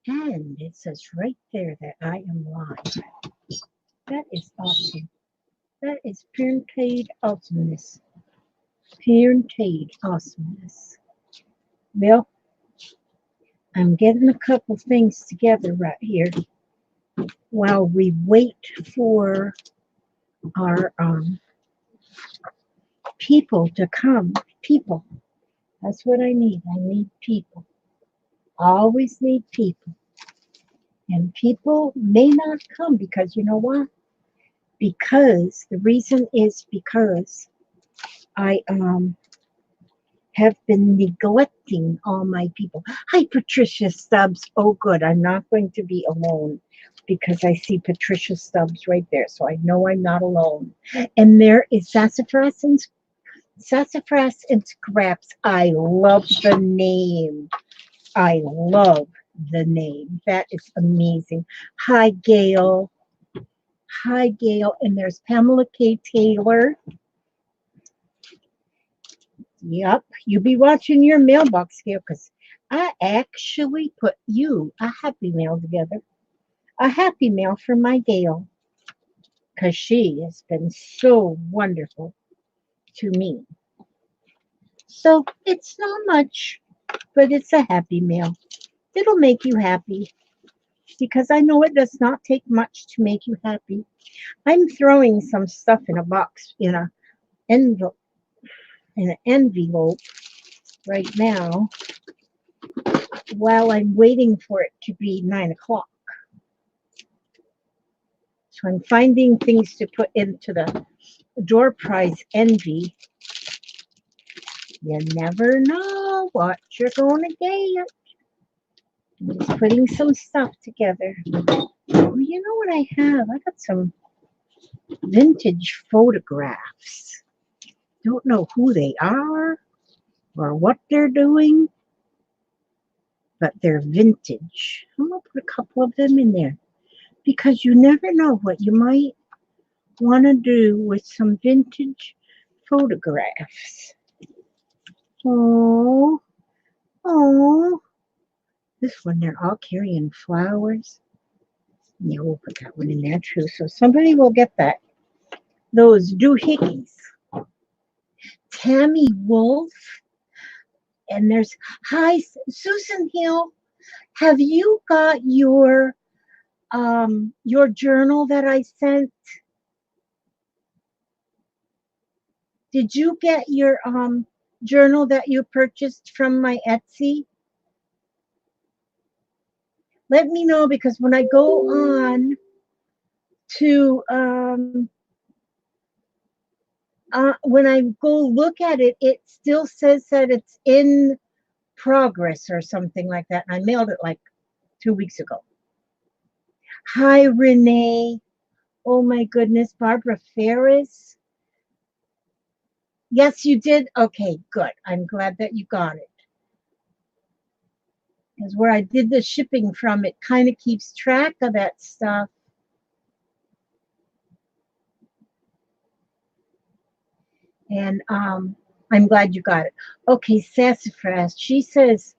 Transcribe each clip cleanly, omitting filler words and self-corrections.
And it says right there that I am live. That is awesome. That is parentage awesomeness. Parentage awesomeness. Well, I'm getting a couple things together right here while we wait for our people to come. People. That's what I need. I need people. I always need people. And people may not come because you know what? Because the reason is because I have been neglecting all my people. Hi, Patricia Stubbs. Oh, good. I'm not going to be alone because I see Patricia Stubbs right there. So I know I'm not alone. And there is Sassafras and Scraps. I love the name. I love the name. That is amazing. Hi, Gail. Hi, Gail. And there's Pamela K. Taylor. Yep, you be watching your mailbox, Gail, because I actually put you a happy mail together. A happy mail for my Gail, because she has been so wonderful to me. So it's not much, but it's a happy mail. It'll make you happy, because I know it does not take much to make you happy. I'm throwing some stuff in a box, in an envelope right now while I'm waiting for it to be 9 o'clock. So I'm finding things to put into the door prize envy. You never know what you're going to get. I'm just putting some stuff together. Oh, you know what I have? I got some vintage photographs. Don't know who they are or what they're doing, but they're vintage. I'm going to put a couple of them in there because you never know what you might want to do with some vintage photographs. Oh, oh, this one, they're all carrying flowers. Yeah, we'll put that one in there too. So somebody will get that. Those doohickeys. Tammy Wolf. And there's, hi, Susan Hill. Have you got your journal that I sent? Did you get your journal that you purchased from my Etsy? Let me know, because when I go on to when I go look at it, it still says that it's in progress or something like that. And I mailed it like 2 weeks ago. Hi, Renee. Oh my goodness, Barbara Ferris. Yes, you did. Okay, good. I'm glad that you got it. Because where I did the shipping from, it kind of keeps track of that stuff. And I'm glad you got it. Okay, Sassafras. She says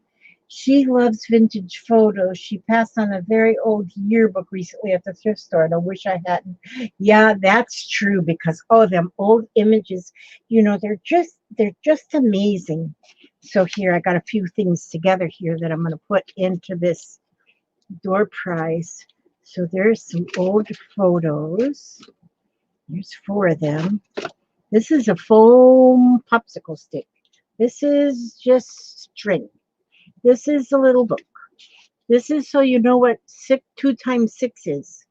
she loves vintage photos. She passed on a very old yearbook recently at the thrift store, and I wish I hadn't. Yeah, that's true, because them old images, you know, they're just amazing. So here I got a few things together here that I'm going to put into this door prize. So there's some old photos. There's 4 of them. This is a foam popsicle stick. This is just string. This is a little book. This is so you know what 2 times 6 is.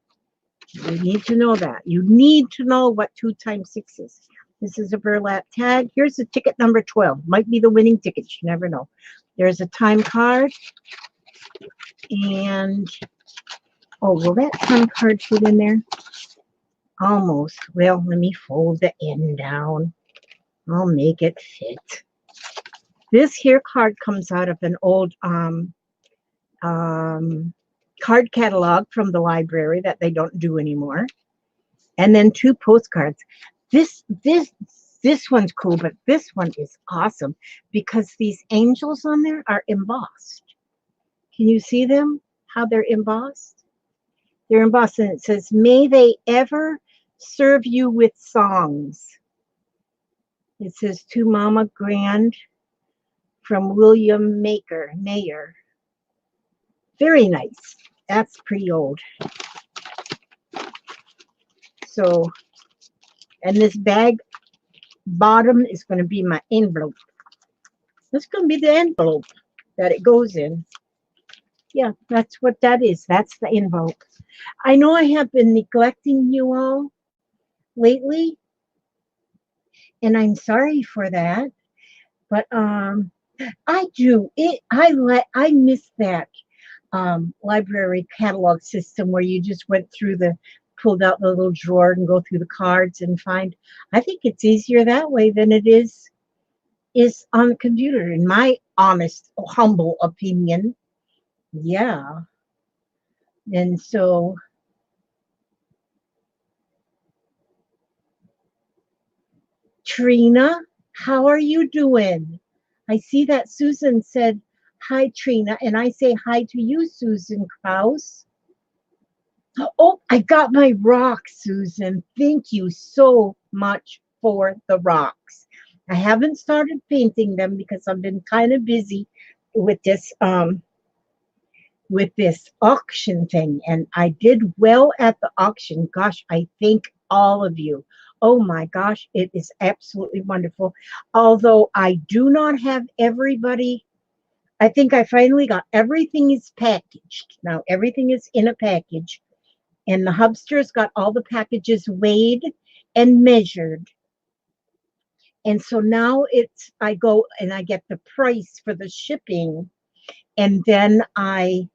You need to know that. You need to know what 2 times 6 is. This is a burlap tag. Here's the ticket number 12. Might be the winning ticket. You never know. There's a time card. And, oh, will that time card fit in there? Almost. Well, let me fold the end down. I'll make it fit. This here card comes out of an old card catalog from the library that they don't do anymore. And then 2 postcards. This one's cool, but this one is awesome because these angels on there are embossed. Can you see them? how they're embossed? They're embossed, and it says, "May they ever serve you with songs." It says, "To Mama Grand from William Mayer." Very nice. That's pretty old. So, and this bag bottom is going to be my envelope. This is going to be the envelope that it goes in. Yeah, that's what that is. That's the envelope. I know I have been neglecting you all lately, and I'm sorry for that. But I do it. I miss that library catalog system where you just went through pulled out the little drawer and go through the cards and find. I think it's easier that way than it is on the computer, in my honest, humble opinion. Yeah. And so, Trina, how are you doing? I see that Susan said, "Hi, Trina," and I say hi to you, Susan Kraus. Oh, I got my rocks, Susan. Thank you so much for the rocks. I haven't started painting them because I've been kind of busy with this auction thing, and I did well at the auction. Gosh, I thank all of you. Oh my gosh, it is absolutely wonderful. Although I do not have everybody, I think I finally got everything is packaged. Now everything is in a package, and the hubster's got all the packages weighed and measured. And so now I go and I get the price for the shipping, and then I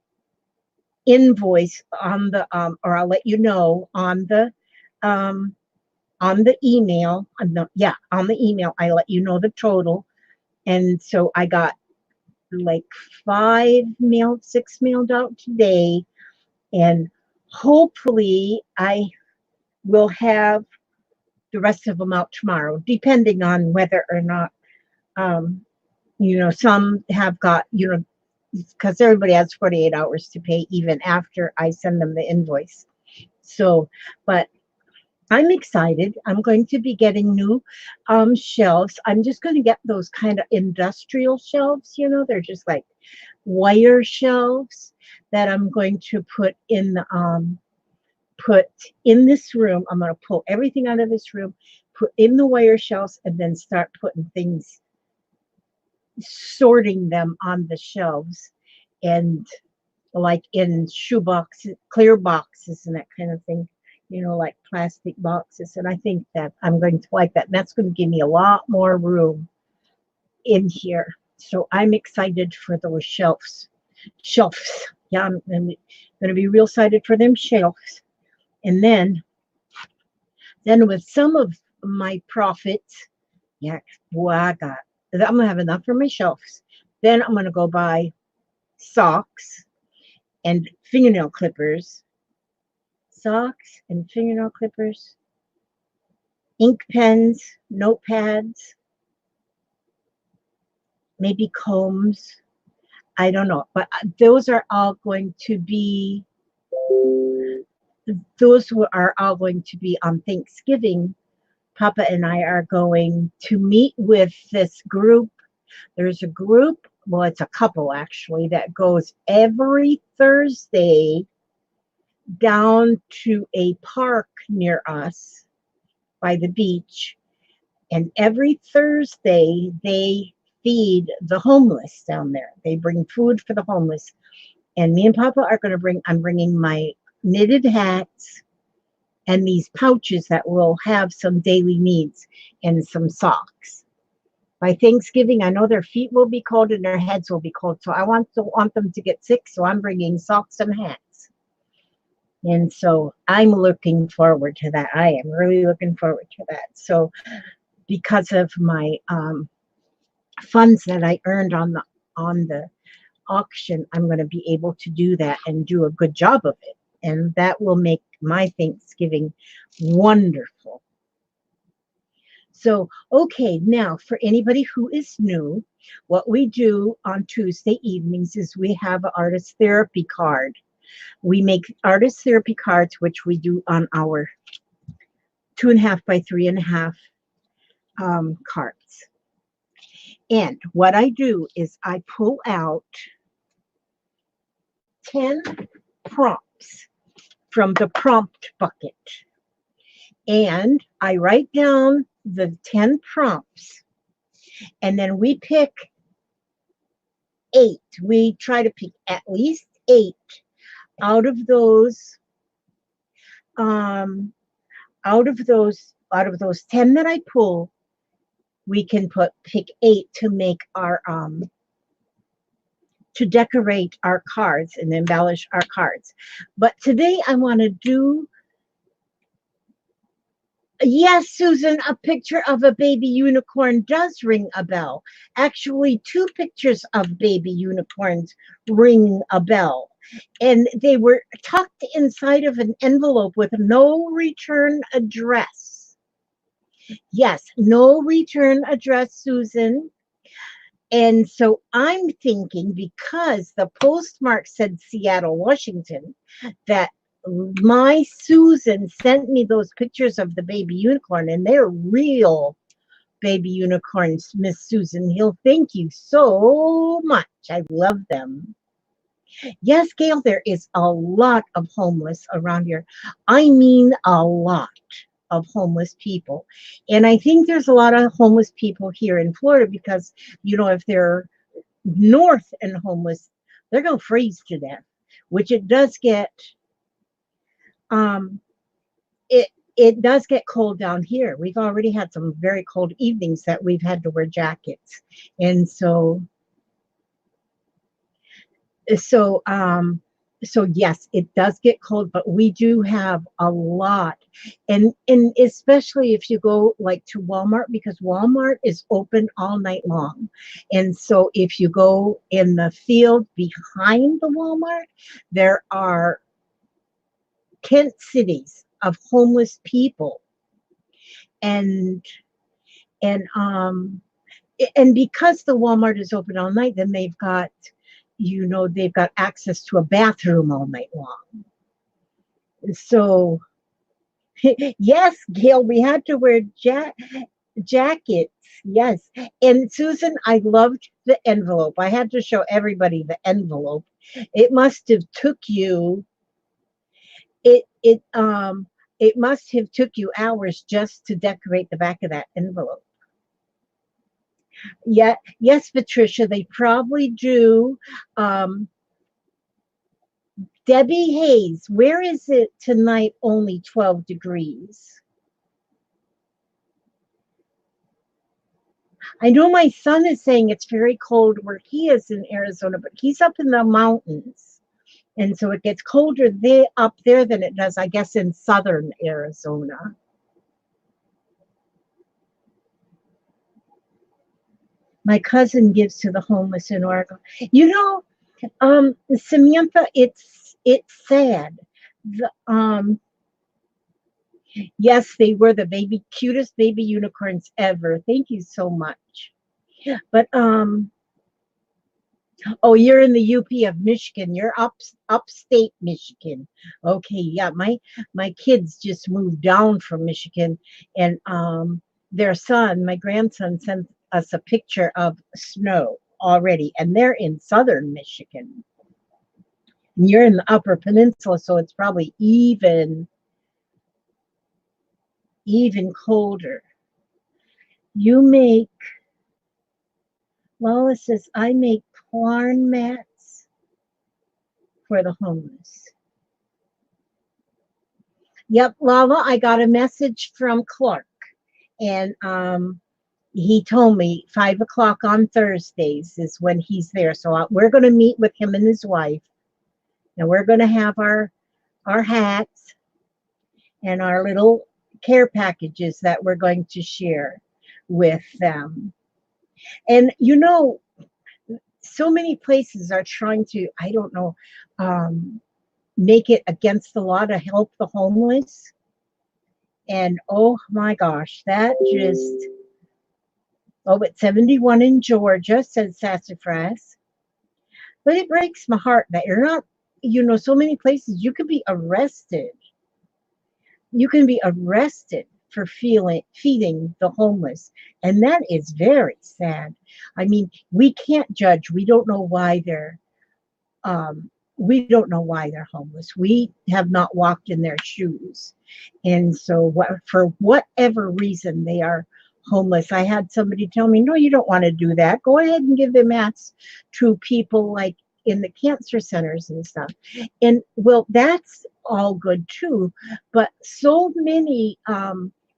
invoice on the or I'll let you know um on the email. On the email I let you know the total. And so I got like six mailed out today, and hopefully I will have the rest of them out tomorrow, depending on whether or not um some have got, because everybody has 48 hours to pay even after I send them the invoice. So, but I'm excited. I'm going to be getting new shelves. I'm just going to get those kind of industrial shelves, they're just like wire shelves that I'm going to put in this room. I'm going to pull everything out of this room, put in the wire shelves, and then start putting things, sorting them on the shelves, and like in shoe boxes, clear boxes, and that kind of thing, like plastic boxes. And I think that I'm going to like that. And that's going to give me a lot more room in here. So I'm excited for those shelves. Yeah, I'm going to be real excited for them shelves. And then with some of my profits, yeah, boy, I'm going to have enough for my shelves. Then I'm going to go buy socks and fingernail clippers. Socks and fingernail clippers, ink pens, notepads, maybe combs. I don't know, but those are all going to be on Thanksgiving. Papa and I are going to meet with this group. There's a group, well, it's a couple actually, that goes every Thursday down to a park near us by the beach. And every Thursday, they feed the homeless down there. They bring food for the homeless. And me and Papa are going to I'm bringing my knitted hats and these pouches that will have some daily needs and some socks. By Thanksgiving, I know their feet will be cold and their heads will be cold. So I want them to get sick. So I'm bringing socks and hats. And so I'm looking forward to that. I am really looking forward to that. So because of my funds that I earned on the auction, I'm going to be able to do that and do a good job of it. And that will make my Thanksgiving wonderful. So, okay, now for anybody who is new, what we do on Tuesday evenings is we have an artist therapy card. We make artist therapy cards, which we do on our 2.5 by 3.5 cards. And what I do is I pull out 10 prompts from the prompt bucket. And I write down the 10 prompts. And then we pick 8. We try to pick at least 8 out of those out of those 10 that I pull. We can pick 8 to make our to decorate our cards and embellish our cards. But today I want to do, yes, Susan, a picture of a baby unicorn does ring a bell. Actually, 2 pictures of baby unicorns ring a bell. And they were tucked inside of an envelope with no return address. Yes, no return address, Susan. And so I'm thinking, because the postmark said Seattle, Washington, that my Susan sent me those pictures of the baby unicorn, and they're real baby unicorns, Miss Susan Hill. Thank you so much. I love them. Yes, Gail, there is a lot of homeless around here. I mean, a lot of homeless people. And I think there's a lot of homeless people here in Florida because, you know, if they're north and homeless, they're going to freeze to death, which it does get, it does get cold down here. We've already had some very cold evenings that we've had to wear jackets. And so yes, it does get cold, but we do have a lot. And especially if you go like to Walmart, because Walmart is open all night long. And so if you go in the field behind the Walmart, there are tent cities of homeless people. And because the Walmart is open all night, then they've got, you know, they've got access to a bathroom all night long. So, yes, Gail, we had to wear jackets. Yes. And Susan, I loved the envelope. I had to show everybody the envelope. It must have took you, it must have took you hours just to decorate the back of that envelope. Yeah, yes, Patricia, they probably do. Debbie Hayes, where is it tonight? Only 12 degrees. I know my son is saying it's very cold where he is in Arizona, but he's up in the mountains. And so it gets colder up there than it does, I guess, in southern Arizona. My cousin gives to the homeless in Oregon. You know, Samantha, it's sad. Yes, they were the cutest baby unicorns ever. Thank you so much. But oh, you're in the UP of Michigan. You're upstate Michigan. Okay, yeah. My kids just moved down from Michigan, and their son, my grandson, sent us a picture of snow already, and they're in southern Michigan. And you're in the Upper Peninsula, so it's probably even colder. You make, Lola says, I make plarn mats for the homeless. Yep, Lala, I got a message from Clark, and he told me 5 o'clock on Thursdays is when he's there. So we're going to meet with him and his wife, and we're going to have our hats and our little care packages that we're going to share with them. And you know, so many places are trying to, I don't know, make it against the law to help the homeless. And oh my gosh, that just, oh, it's 71 in Georgia, says Sassafras. But it breaks my heart that you're not you know, so many places you can be arrested. You can be arrested for feeding the homeless. And that is very sad. I mean, we can't judge. We don't know why they're homeless. We have not walked in their shoes. And so for whatever reason they are homeless, I had somebody tell me, no, you don't want to do that. Go ahead and give them mats to people like in the cancer centers and stuff. And well, that's all good too. But so many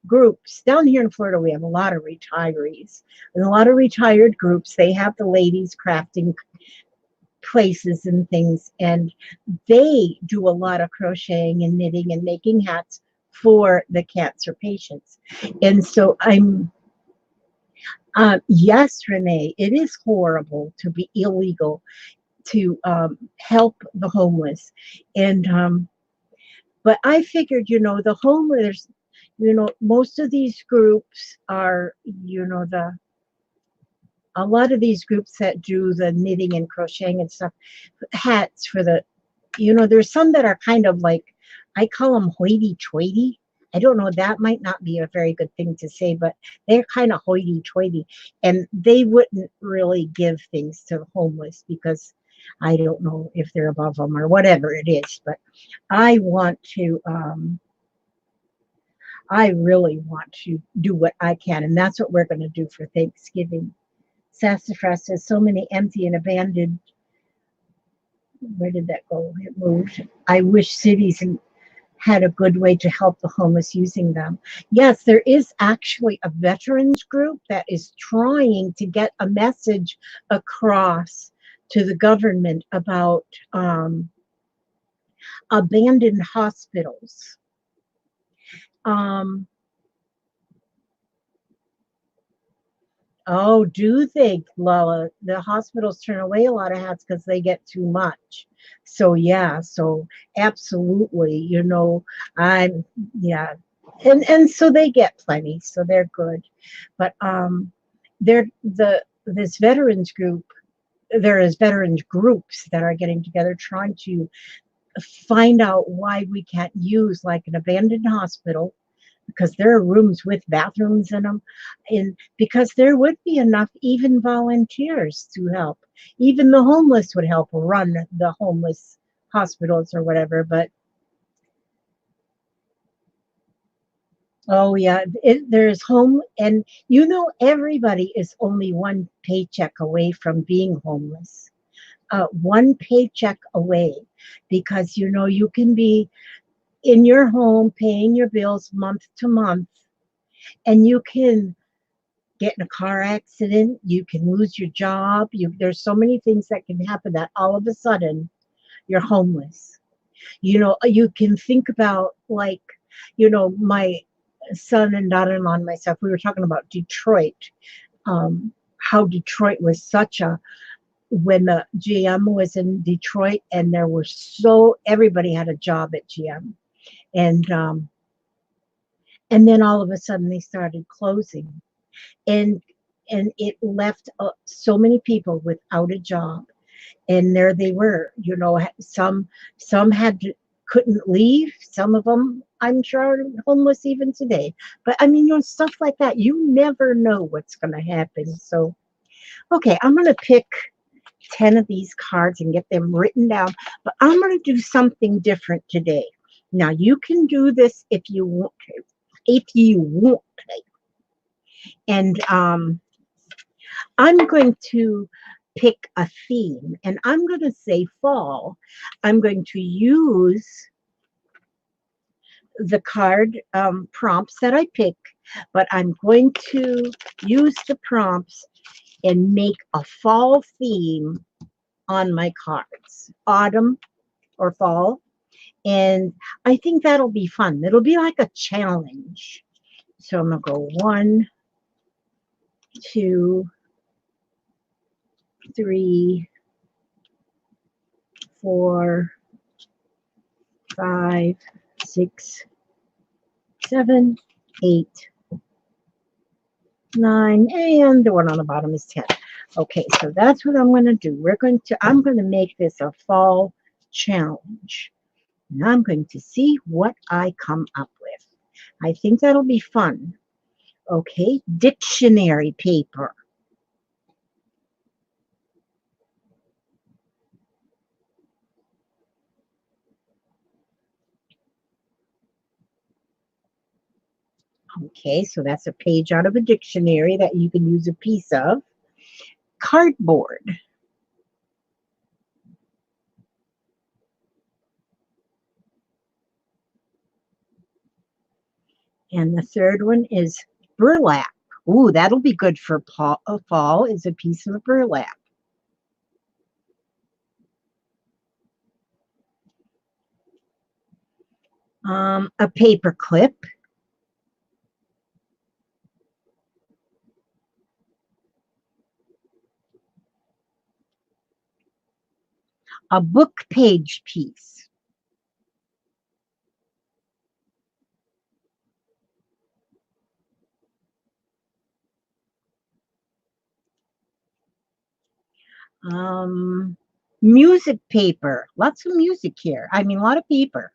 groups down here in Florida, we have a lot of retirees and a lot of retired groups. They have the ladies crafting places and things, and they do a lot of crocheting and knitting and making hats for the cancer patients. And so yes, Renee, it is horrible to be illegal to help the homeless. And but I figured, you know, the homeless, you know, most of these groups are, you know, a lot of these groups that do the knitting and crocheting and stuff, hats for the, you know, there's some that are kind of like, I call them hoity-toity. I don't know, that might not be a very good thing to say, but they're kind of hoity-toity. And they wouldn't really give things to the homeless because I don't know if they're above them or whatever it is. But I want to, I really want to do what I can. And that's what we're going to do for Thanksgiving. Sassafras has so many empty and abandoned. Where did that go? It moved. I wish cities had a good way to help the homeless using them. Yes, there is actually a veterans group that is trying to get a message across to the government about abandoned hospitals. Oh, do they, Lola? The hospitals turn away a lot of hats because they get too much. So yeah, so absolutely, you know, I'm yeah, and so they get plenty, so they're good. But they're this veterans group. There is veterans groups that are getting together trying to find out why we can't use like an abandoned hospital because there are rooms with bathrooms in them, and because there would be enough even volunteers to help. Even the homeless would help run the homeless hospitals or whatever. But oh yeah, there's home, and you know everybody is only one paycheck away from being homeless. One paycheck away, because you know you can be in your home paying your bills month to month, and you can get in a car accident, you can lose your job. There's so many things that can happen that all of a sudden you're homeless. You know, you can think about like, you know, my son and daughter-in-law and myself, we were talking about Detroit, how Detroit was such a, when the GM was in Detroit and there were everybody had a job at GM. And then all of a sudden they started closing, and it left so many people without a job. And there they were, you know, some couldn't leave. Some of them I'm sure are homeless even today. But I mean, you know, stuff like that, you never know what's going to happen. So okay, I'm going to pick 10 of these cards and get them written down, but I'm going to do something different today. Now you can do this if you want to, and I'm going to pick a theme, and I'm going to say fall. I'm going to use the card prompts that I pick, but I'm going to use the prompts and make a fall theme on my cards, autumn or fall. And I think that'll be fun. It'll be like a challenge. So I'm going to go 1, 2, 3, 4, 5, 6, 7, 8, 9, and the one on the bottom is 10. Okay, so that's what I'm going to do. I'm going to make this a fall challenge. And I'm going to see what I come up with. I think that'll be fun. Okay, dictionary paper. Okay, so that's a page out of a dictionary that you can use a piece of. Cardboard. And the third one is burlap. Ooh, that'll be good for fall, is a piece of burlap. A paper clip. A book page piece. Music paper. Lots of music here. I mean, a lot of paper.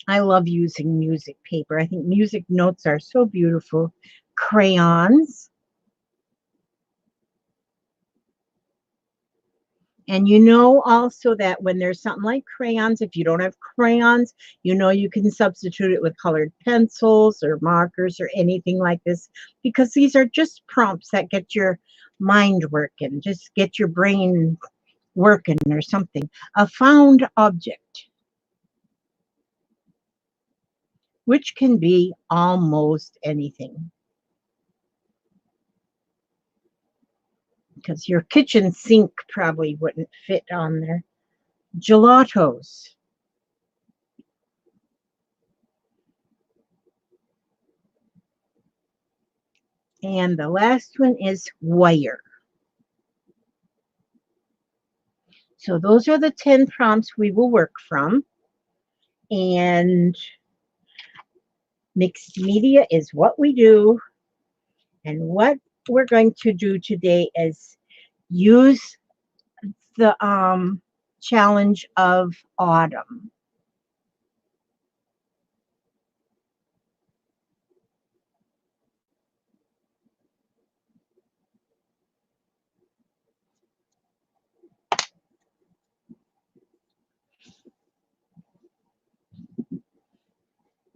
I love using music paper. I think music notes are so beautiful. Crayons. And you know also that when there's something like crayons, if you don't have crayons, you know you can substitute it with colored pencils or markers or anything like this, because these are just prompts that get your mind working, just get your brain working or something. A found object, which can be almost anything. Because your kitchen sink probably wouldn't fit on there. Gelatos. And the last one is wire. So those are the 10 prompts we will work from. And mixed media is what we do. And what we're going to do today is use the challenge of autumn.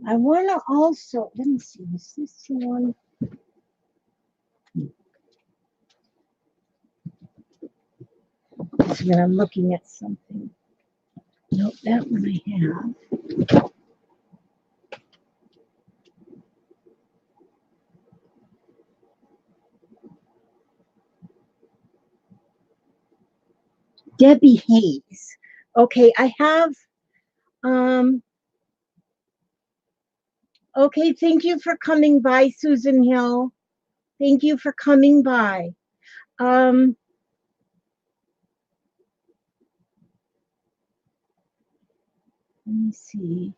I want to also, let me see, is this the one? When I'm looking at something. Nope, that one I have. Debbie Hayes. Okay, I have, okay, thank you for coming by, Susan Hill. Thank you for coming by. Let me see.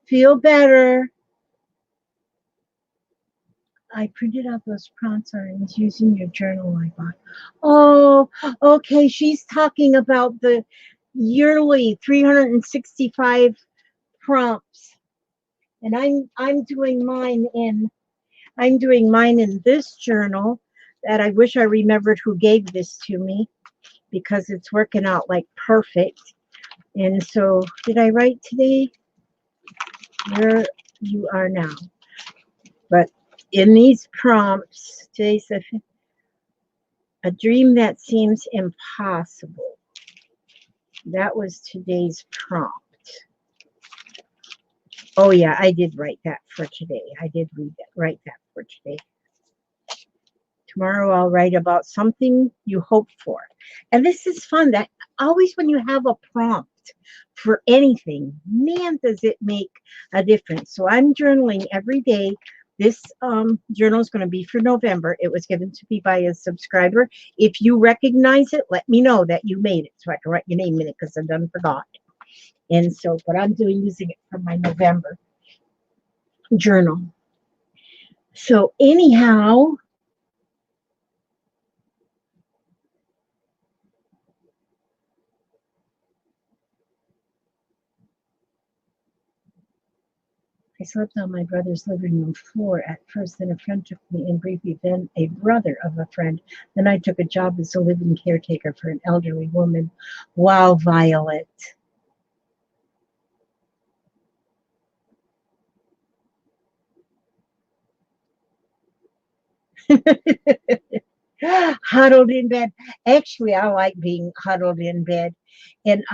Feel better. I printed out those prompts I was using your journal I bought. Oh, okay. She's talking about the yearly 365 prompts. And I'm doing mine in this journal that I wish I remembered who gave this to me, because it's working out like perfect. And so, did I write today? Where you are now. But in these prompts, today's a dream that seems impossible. That was today's prompt. Oh yeah, I did write that for today. I did write that for today. Tomorrow I'll write about something you hope for. And this is fun. That always when you have a prompt for anything, man, does it make a difference. So I'm journaling every day. This journal is going to be for November. It was given to me by a subscriber. If you recognize it, let me know that you made it so I can write your name in it, because I done forgot. And so, but I'm using it for my November journal. So anyhow, slept on my brother's living room floor at first, then a friend took me in briefly, then a brother of a friend. Then I took a job as a living caretaker for an elderly woman. Wow, Violet. Huddled in bed. Actually, I like being huddled in bed. And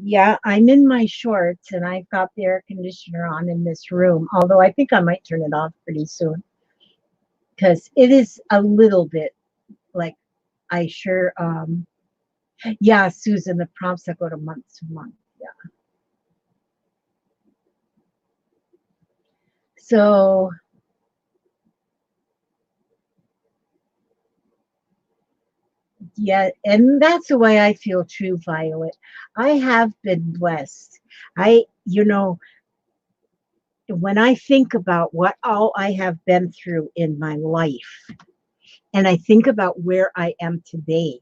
yeah, I'm in my shorts and I've got the air conditioner on in this room, although I think I might turn it off pretty soon because it is a little bit like I sure yeah, Susan, the prompts that go to month to month. Yeah. So yeah, and that's the way I feel too, Violet. I have been blessed. You know, when I think about what all I have been through in my life, and I think about where I am today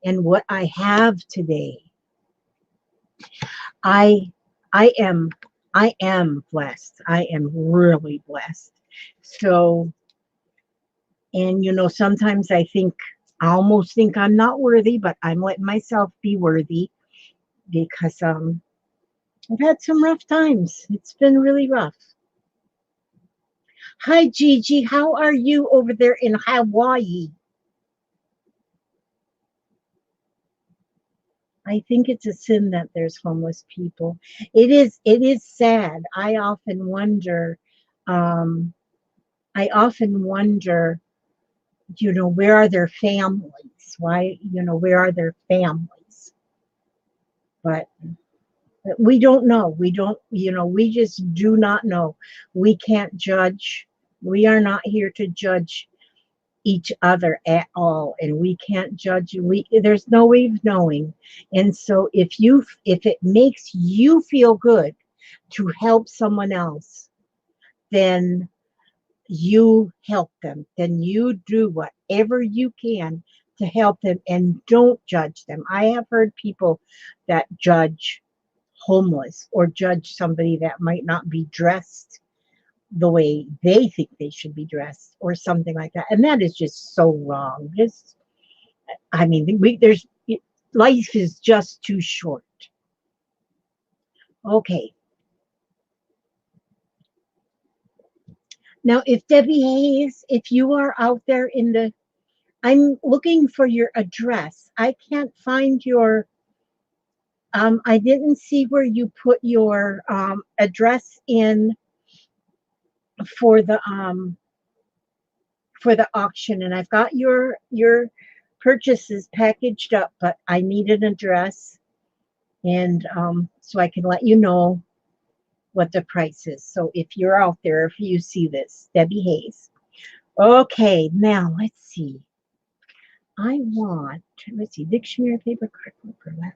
and what I have today, I I am I am blessed. I am really blessed. So, and sometimes I almost think I'm not worthy, but I'm letting myself be worthy because I've had some rough times. It's been really rough. Hi Gigi, how are you over there in Hawaii? I think it's a sin that there's homeless people. It is sad. Um, I often wonder, where are their families? Why, where are their families? But we don't know. We don't, we just do not know. We can't judge. We are not here to judge each other at all, and we can't judge. There's no way of knowing. And so if it makes you feel good to help someone else, then you help them. Then you do whatever you can to help them, and don't judge them. I have heard people that judge homeless or judge somebody that might not be dressed the way they think they should be dressed or something like that. And that is just so wrong. I mean, life is just too short. Okay. Now, if Debbie Hayes, if you are out there I'm looking for your address. I can't find I didn't see where you put your address in for the, auction, and I've got your purchases packaged up, but I need an address, and so I can let you know what the price is. So if you're out there, if you see this, Debbie Hayes. Okay, now let's see. Let's see, dictionary, paper, cardboard, burlap.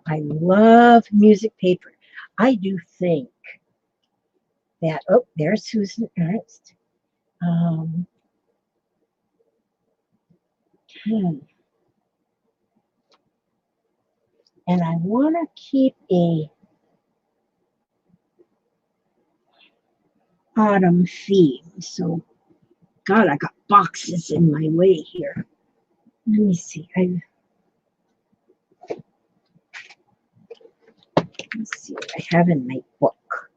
I love music paper. I do think that, oh, there's Susan Ernst. Um, hmm, and I want to keep a autumn theme. So, God, I got boxes in my way here. Let me see. Let's see what I have in my book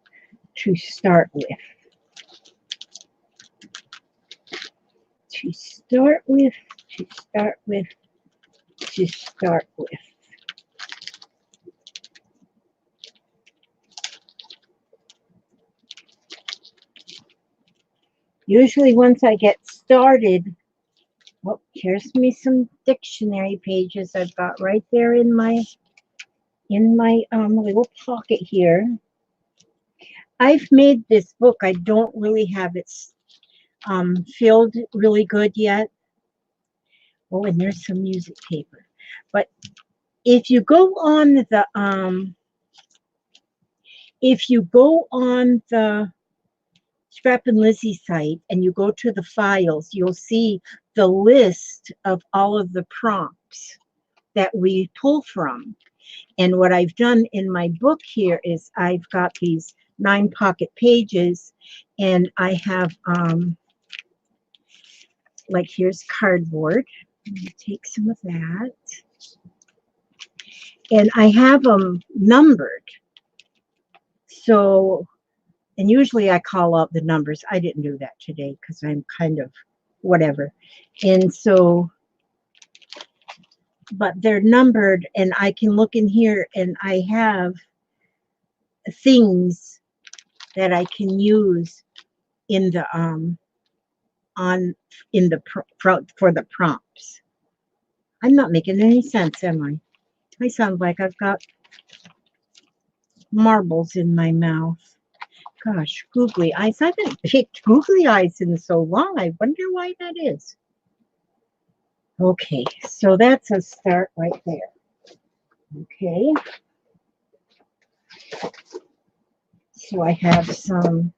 to start with. To start with, to start with, to start with. Usually once I get started, oh, here's me some dictionary pages I've got right there in my little pocket here. I've made this book. I don't really have it filled really good yet. Oh, and there's some music paper. But if you go on the Scrap and Lizzie site and you go to the files, you'll see the list of all of the prompts that we pull from. And what I've done in my book here is I've got these 9 pocket pages, and I have, like, here's cardboard. I'm going to take some of that. And I have them numbered. So, and usually I call out the numbers. I didn't do that today because I'm kind of whatever. And so, but they're numbered, and I can look in here and I have things that I can use in the for the prompts. I'm not making any sense, am I? I sound like I've got marbles in my mouth. Gosh, googly eyes. I haven't picked googly eyes in so long. I wonder why that is. Okay, so that's a start right there. Okay. So I have some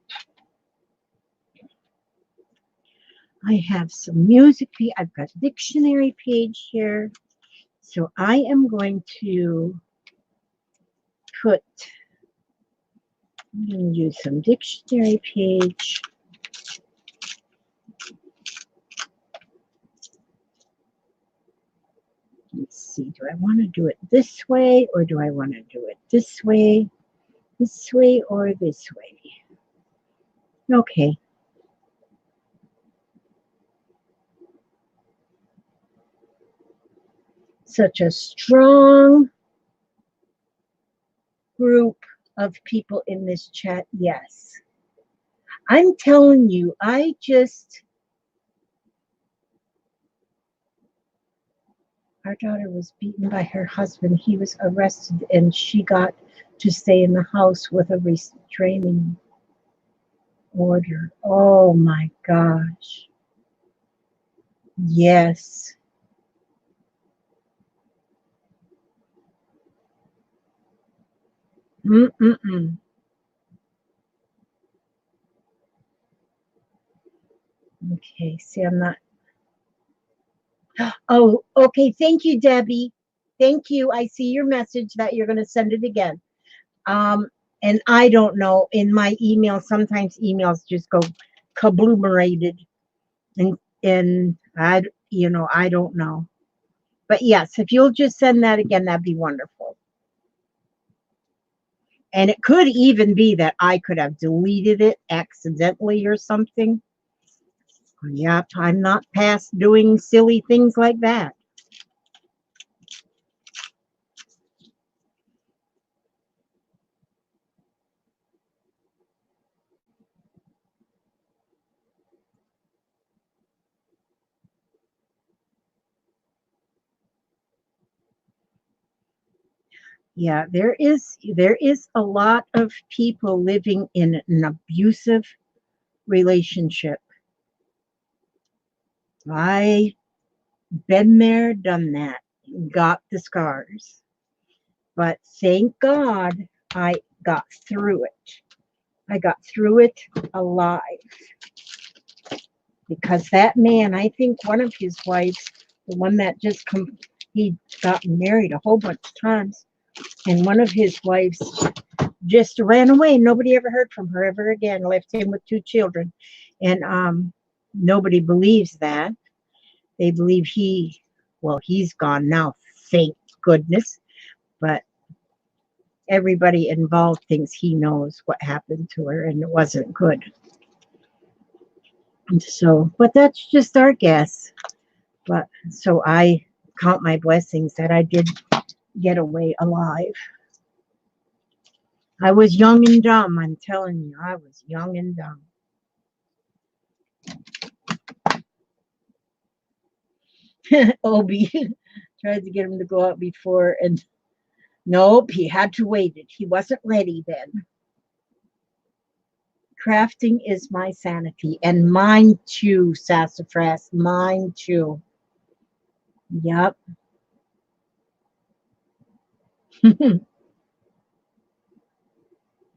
music. I've got a dictionary page here. So I am going to I'm going to use some dictionary page. Let's see, do I want to do it this way, or do I want to do it this way or this way? Okay. Such a strong group of people in this chat. Yes. I'm telling you, our daughter was beaten by her husband. He was arrested, and she got to stay in the house with a restraining order. Oh my gosh. Yes. Mm-mm-mm. Okay, see, I'm not. Oh, okay. Thank you, Debbie. Thank you. I see your message that you're going to send it again. Um, and I don't know. In my email, sometimes emails just go kabloominated, and I don't know. But yes, if you'll just send that again, that'd be wonderful. And it could even be that I could have deleted it accidentally or something. Yep, I'm not past doing silly things like that. Yeah, there is a lot of people living in an abusive relationship. I been there, done that, got the scars. But thank God I got through it. I got through it alive. Because that man, I think one of his wives, the one that he got married a whole bunch of times, and one of his wives just ran away. Nobody ever heard from her ever again, left him with 2 children. And nobody believes that. They believe he's gone now, thank goodness. But everybody involved thinks he knows what happened to her, and it wasn't good. And so, but that's just our guess. But so I count my blessings that I did get away alive. I was young and dumb, I'm telling you, I was young and dumb. Obi tried to get him to go out before, and nope, he had to wait it. He wasn't ready then. Crafting is my sanity, and mine too, Sassafras, mine too. Yep.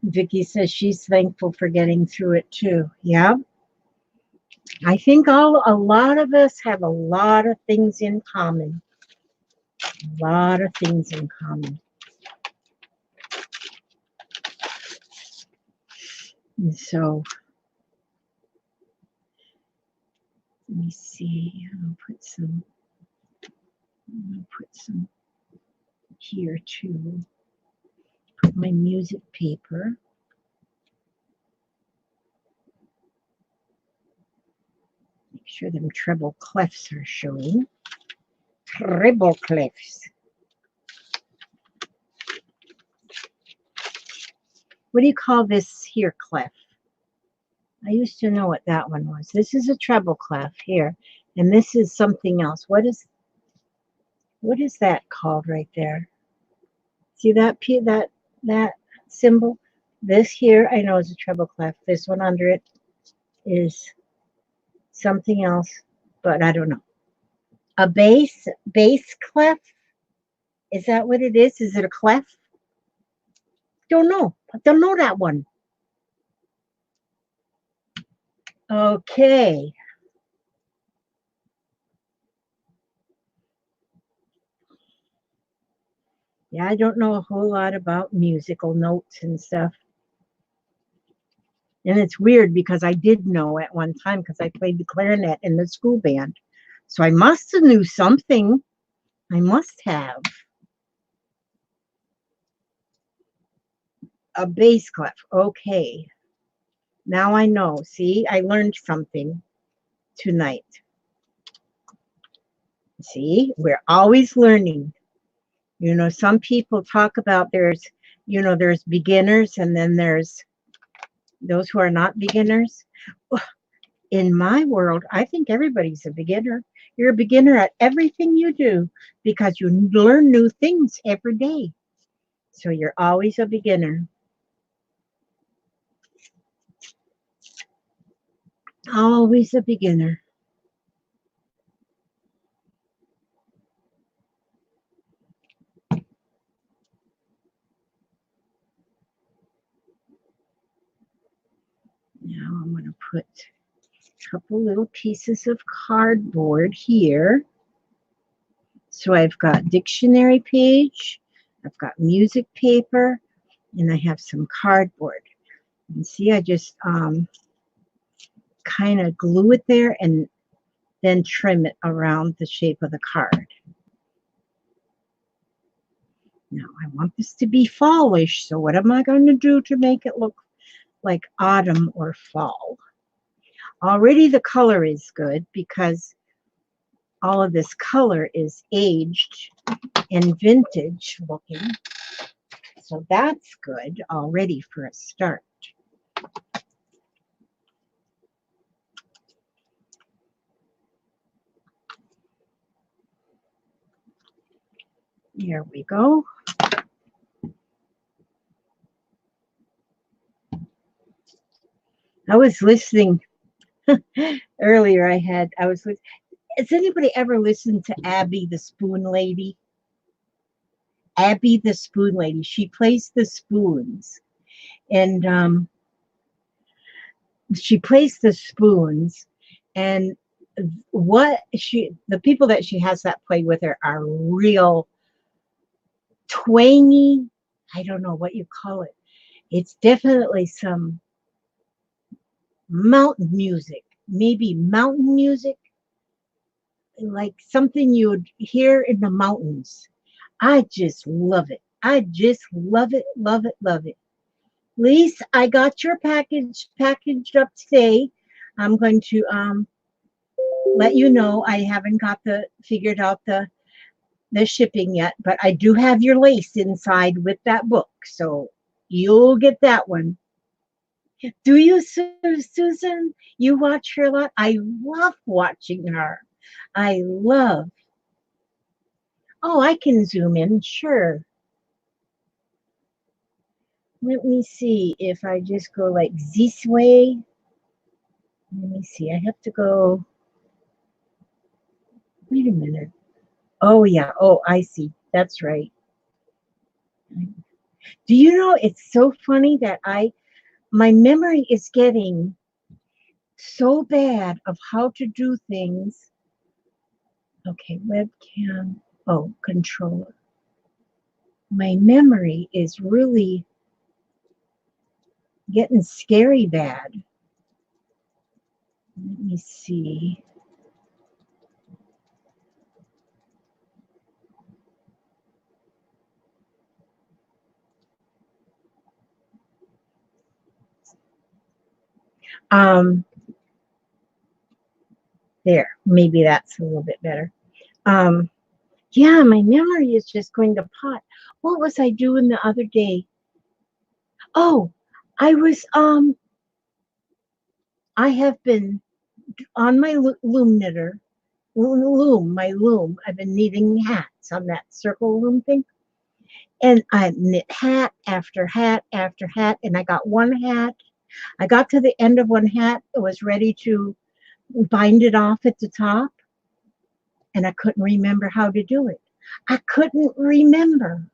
Vicky says she's thankful for getting through it too. Yep. I think a lot of us have a lot of things in common. A lot of things in common. And so let me see. I'll put some here too. Put my music paper. Make sure them treble clefs are showing. Treble clefs. What do you call this here clef? I used to know what that one was. This is a treble clef here, and this is something else. What is that called right there? See that that symbol? This here I know is a treble clef. This one under it is something else, but I don't know. A bass clef? Is that what it is? Is it a clef? Don't know. I don't know that one. Okay. Yeah, I don't know a whole lot about musical notes and stuff. And it's weird because I did know at one time because I played the clarinet in the school band. So I must have knew something. I must have. A bass clef. Okay. Now I know. See, I learned something tonight. See, we're always learning. You know, some people talk about there's beginners and then there's those who are not beginners. In my world, I think everybody's a beginner. You're a beginner at everything you do because you learn new things every day. So you're always a beginner. Always a beginner. Now I'm going to put a couple little pieces of cardboard here. So I've got dictionary page, I've got music paper, and I have some cardboard. And see, I just kind of glue it there and then trim it around the shape of the card. Now I want this to be fallish, so what am I going to do to make it look like autumn or fall? Already the color is good because all of this color is aged and vintage looking. So that's good already for a start. Here we go. I was listening earlier. Has anybody ever listened to Abby the Spoon Lady? Abby the Spoon Lady. She plays the spoons. And she plays the spoons. And the people that she has that play with her are real twangy. I don't know what you call it. It's definitely some mountain music, maybe mountain music, like something you would hear in the mountains. I just love it. I just love it, love it, love it. Lise, I got your package packaged up today. I'm going to let you know I haven't got figured out the shipping yet, but I do have your lace inside with that book, so you'll get that one. Do you, Susan? You watch her a lot? I love watching her. I love. Oh, I can zoom in, sure. Let me see if I just go like this way. Let me see. I have to go. Wait a minute. Oh, yeah. Oh, I see. That's right. Do you know it's so funny that my memory is getting so bad of how to do things. Okay, webcam. Oh, controller. My memory is really getting scary bad. Let me see. Um, there, maybe that's a little bit better. Yeah, my memory is just going to pot. What was I doing the other day? Oh, I was, I have been on my loom knitter, my loom. I've been knitting hats on that circle loom thing. And I knit hat after hat after hat. And I got one hat. I got to the end of one hat. I was ready to bind it off at the top. And I couldn't remember how to do it. I couldn't remember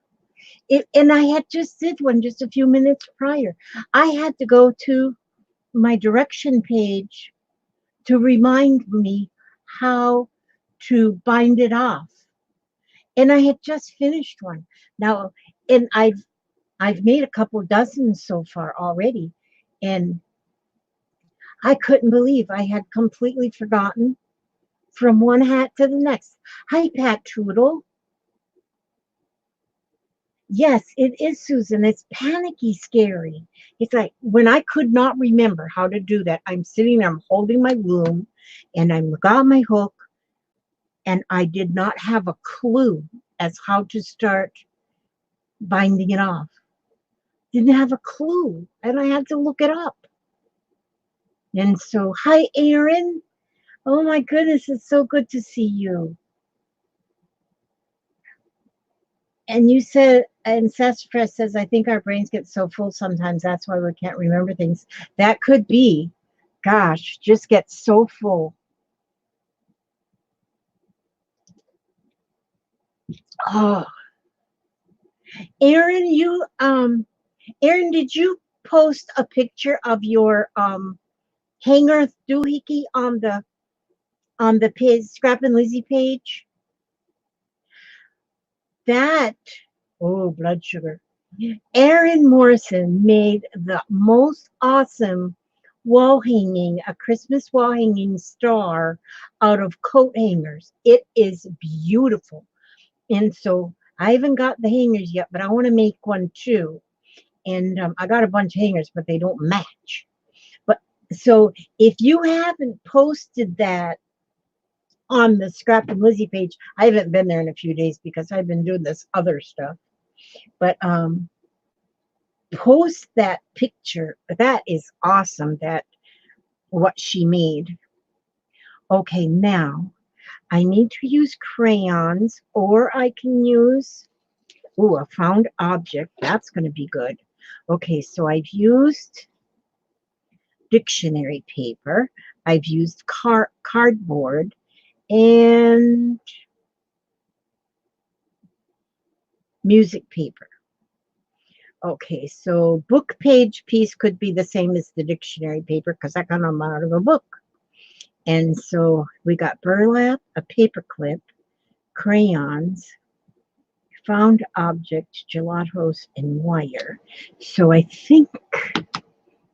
it. And I had just did one just a few minutes prior. I had to go to my direction page to remind me how to bind it off. And I had just finished one. Now, and I've made a couple dozen so far already. And I couldn't believe I had completely forgotten from one hat to the next. Hi, Pat Toodle. Yes, it is, Susan. It's panicky scary. It's like when I could not remember how to do that, I'm sitting there, I'm holding my loom, and I'm got my hook, and I did not have a clue as how to start binding it off. Didn't have a clue, and I had to look it up. And so, hi, Erin. Oh my goodness, it's so good to see you. And you said, and Sassafras says, I think our brains get so full sometimes. That's why we can't remember things. That could be. Gosh, just get so full. Oh, Erin, Erin, did you post a picture of your hanger doohickey on the page, Scrap and Lizzie page? That, oh, blood sugar. Erin Morrison made the most awesome wall hanging, a Christmas wall hanging star out of coat hangers. It is beautiful. And so I haven't got the hangers yet, but I want to make one too. And I got a bunch of hangers, but they don't match. But so if you haven't posted that on the Scrap and Lizzie page, I haven't been there in a few days because I've been doing this other stuff. But post that picture. That is awesome. That what she made. Okay, now I need to use crayons, or I can use a found object. That's going to be good. Okay, so I've used dictionary paper. I've used cardboard and music paper. Okay, so book page piece could be the same as the dictionary paper because I got them out of a book. And so we got burlap, a paper clip, crayons, found object, gelatos, and wire. So I think,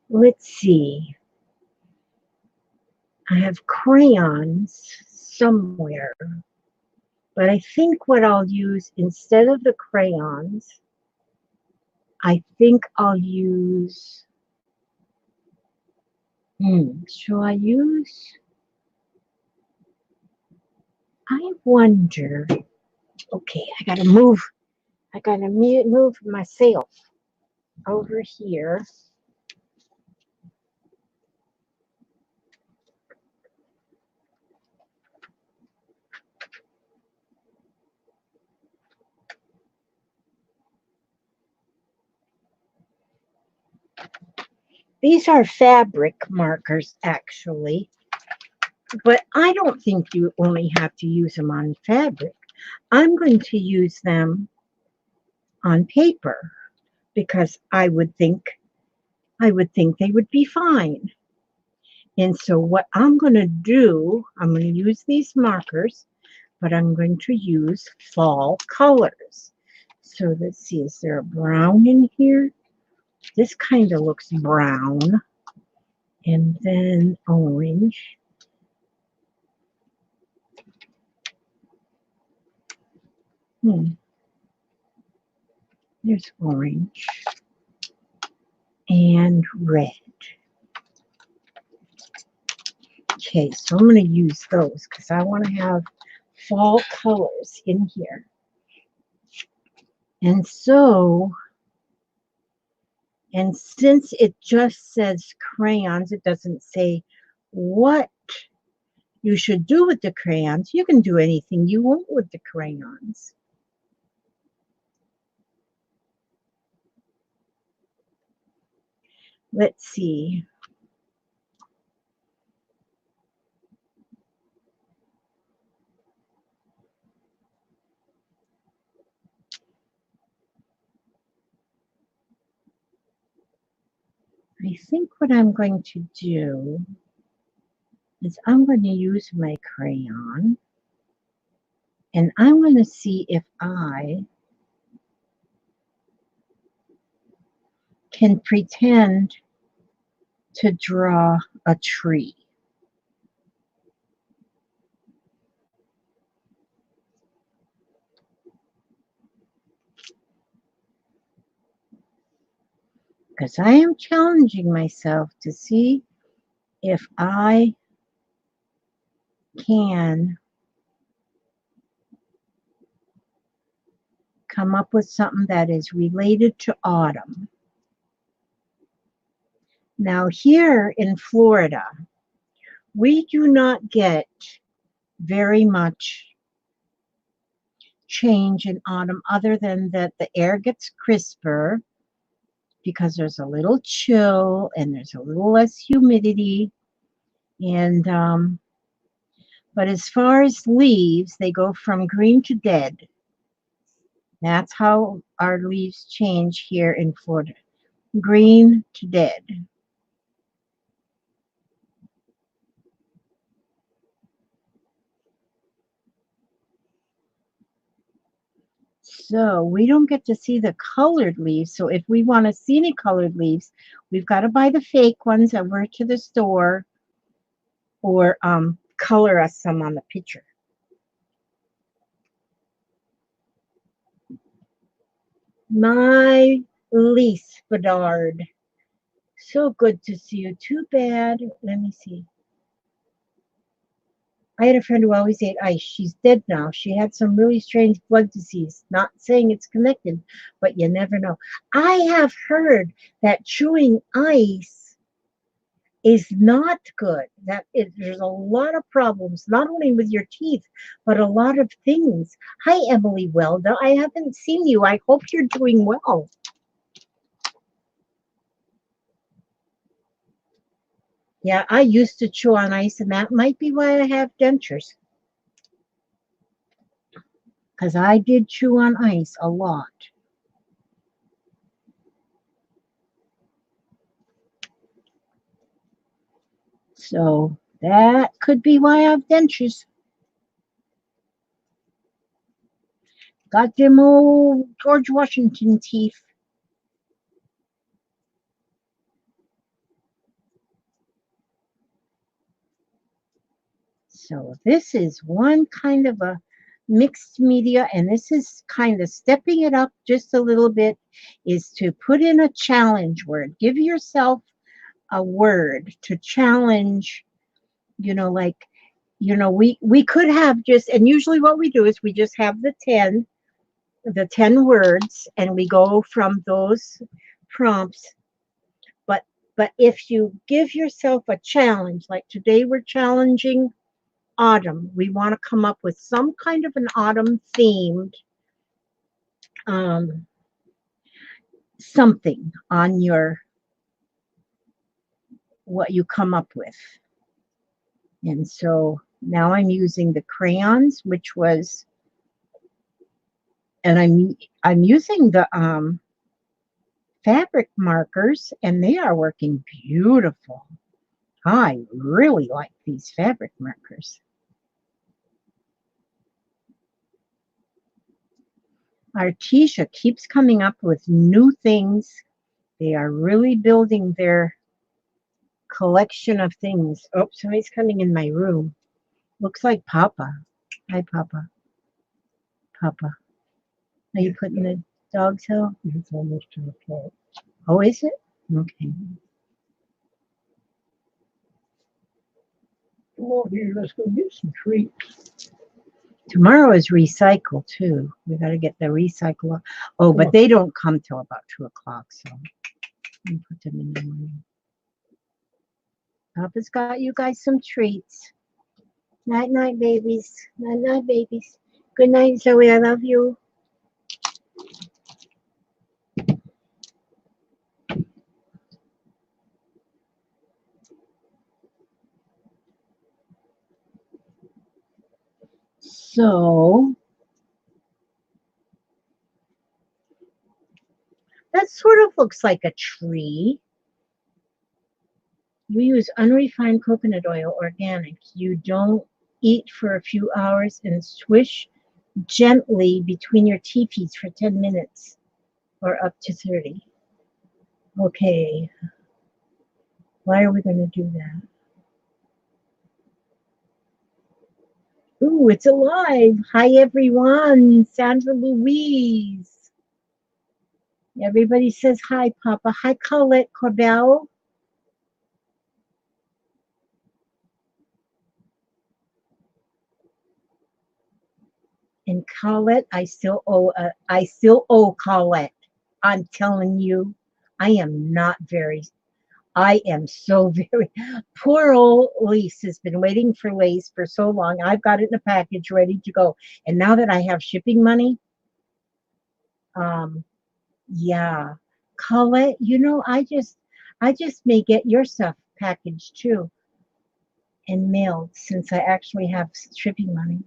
let's see, I have crayons somewhere, but I think what I'll use instead of the crayons, I think I'll use, shall I use, I wonder, okay, I gotta move myself over here. These are fabric markers, actually, but I don't think you only have to use them on fabric. I'm going to use them on paper because I would think they would be fine. And so what I'm going to do, I'm going to use these markers, but I'm going to use fall colors. So let's see, is there a brown in here? This kind of looks brown. And then orange. There's orange. And red. Okay, so I'm going to use those because I want to have fall colors in here. And so, and since it just says crayons, it doesn't say what you should do with the crayons. You can do anything you want with the crayons. Let's see. I think what I'm going to do is I'm going to use my crayon and I'm going to see if I can pretend to draw a tree. Because I am challenging myself to see if I can come up with something that is related to autumn. Now here in Florida, we do not get very much change in autumn other than that the air gets crisper because there's a little chill and there's a little less humidity. And but as far as leaves, they go from green to dead. That's how our leaves change here in Florida. Green to dead. So we don't get to see the colored leaves. So if we want to see any colored leaves, we've got to buy the fake ones over to the store or color us some on the picture. My Lise Bedard. So good to see you. Too bad. Let me see. I had a friend who always ate ice. She's dead now. She had some really strange blood disease. Not saying it's connected, but you never know. I have heard that chewing ice is not good. There's a lot of problems, not only with your teeth, but a lot of things. Hi, Emily Welda. I haven't seen you. I hope you're doing well. Yeah, I used to chew on ice, and that might be why I have dentures. Because I did chew on ice a lot. So that could be why I have dentures. Got them old George Washington teeth. So this is one kind of a mixed media, and this is kind of stepping it up just a little bit, is to put in a challenge word. Give yourself a word to challenge, like, we could have just, and usually what we do is we just have the 10 words, and we go from those prompts. But if you give yourself a challenge, like today we're challenging autumn. We want to come up with some kind of an autumn themed something on what you come up with. And so now I'm using the crayons, which was, and I'm using the fabric markers, and they are working beautiful. I really like these fabric markers. Artesia keeps coming up with new things They are really building their collection of things. Oh, somebody's coming in my room. Looks like Papa. Hi, Papa. Papa. Are you putting the dogs out? It's almost 2 o'clock. Oh, is it? Okay. Come on here, let's go get some treats. Tomorrow is recycle too. We got to get the recycle. Oh, but they don't come till about 2 o'clock, so we put them in the morning. Papa's got you guys some treats. Night, night, babies. Night, night, babies. Good night, Zoe. I love you. So that sort of looks like a tree. You use unrefined coconut oil, organic. You don't eat for a few hours and swish gently between your teepees for 10 minutes or up to 30. Okay. Why are we going to do that? Ooh, it's alive. Hi, everyone. Sandra Louise. Everybody says hi, Papa. Hi, Colette Corbell. And Colette, I still owe Colette. I'm telling you, I am so very, poor old Lise has been waiting for lace for so long. I've got it in a package ready to go. And now that I have shipping money, yeah. Colette, I just may get your stuff packaged too and mailed since I actually have shipping money.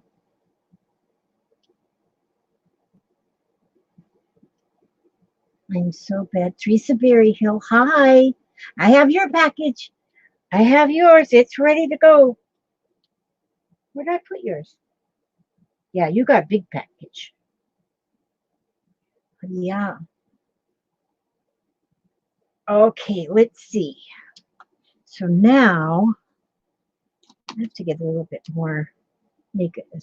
I'm so bad. Teresa Berryhill, hi. I have your package. I have yours. It's ready to go. Where did I put yours? Yeah, you got a big package. Yeah. Okay, let's see. So now I have to get a little bit more, make it a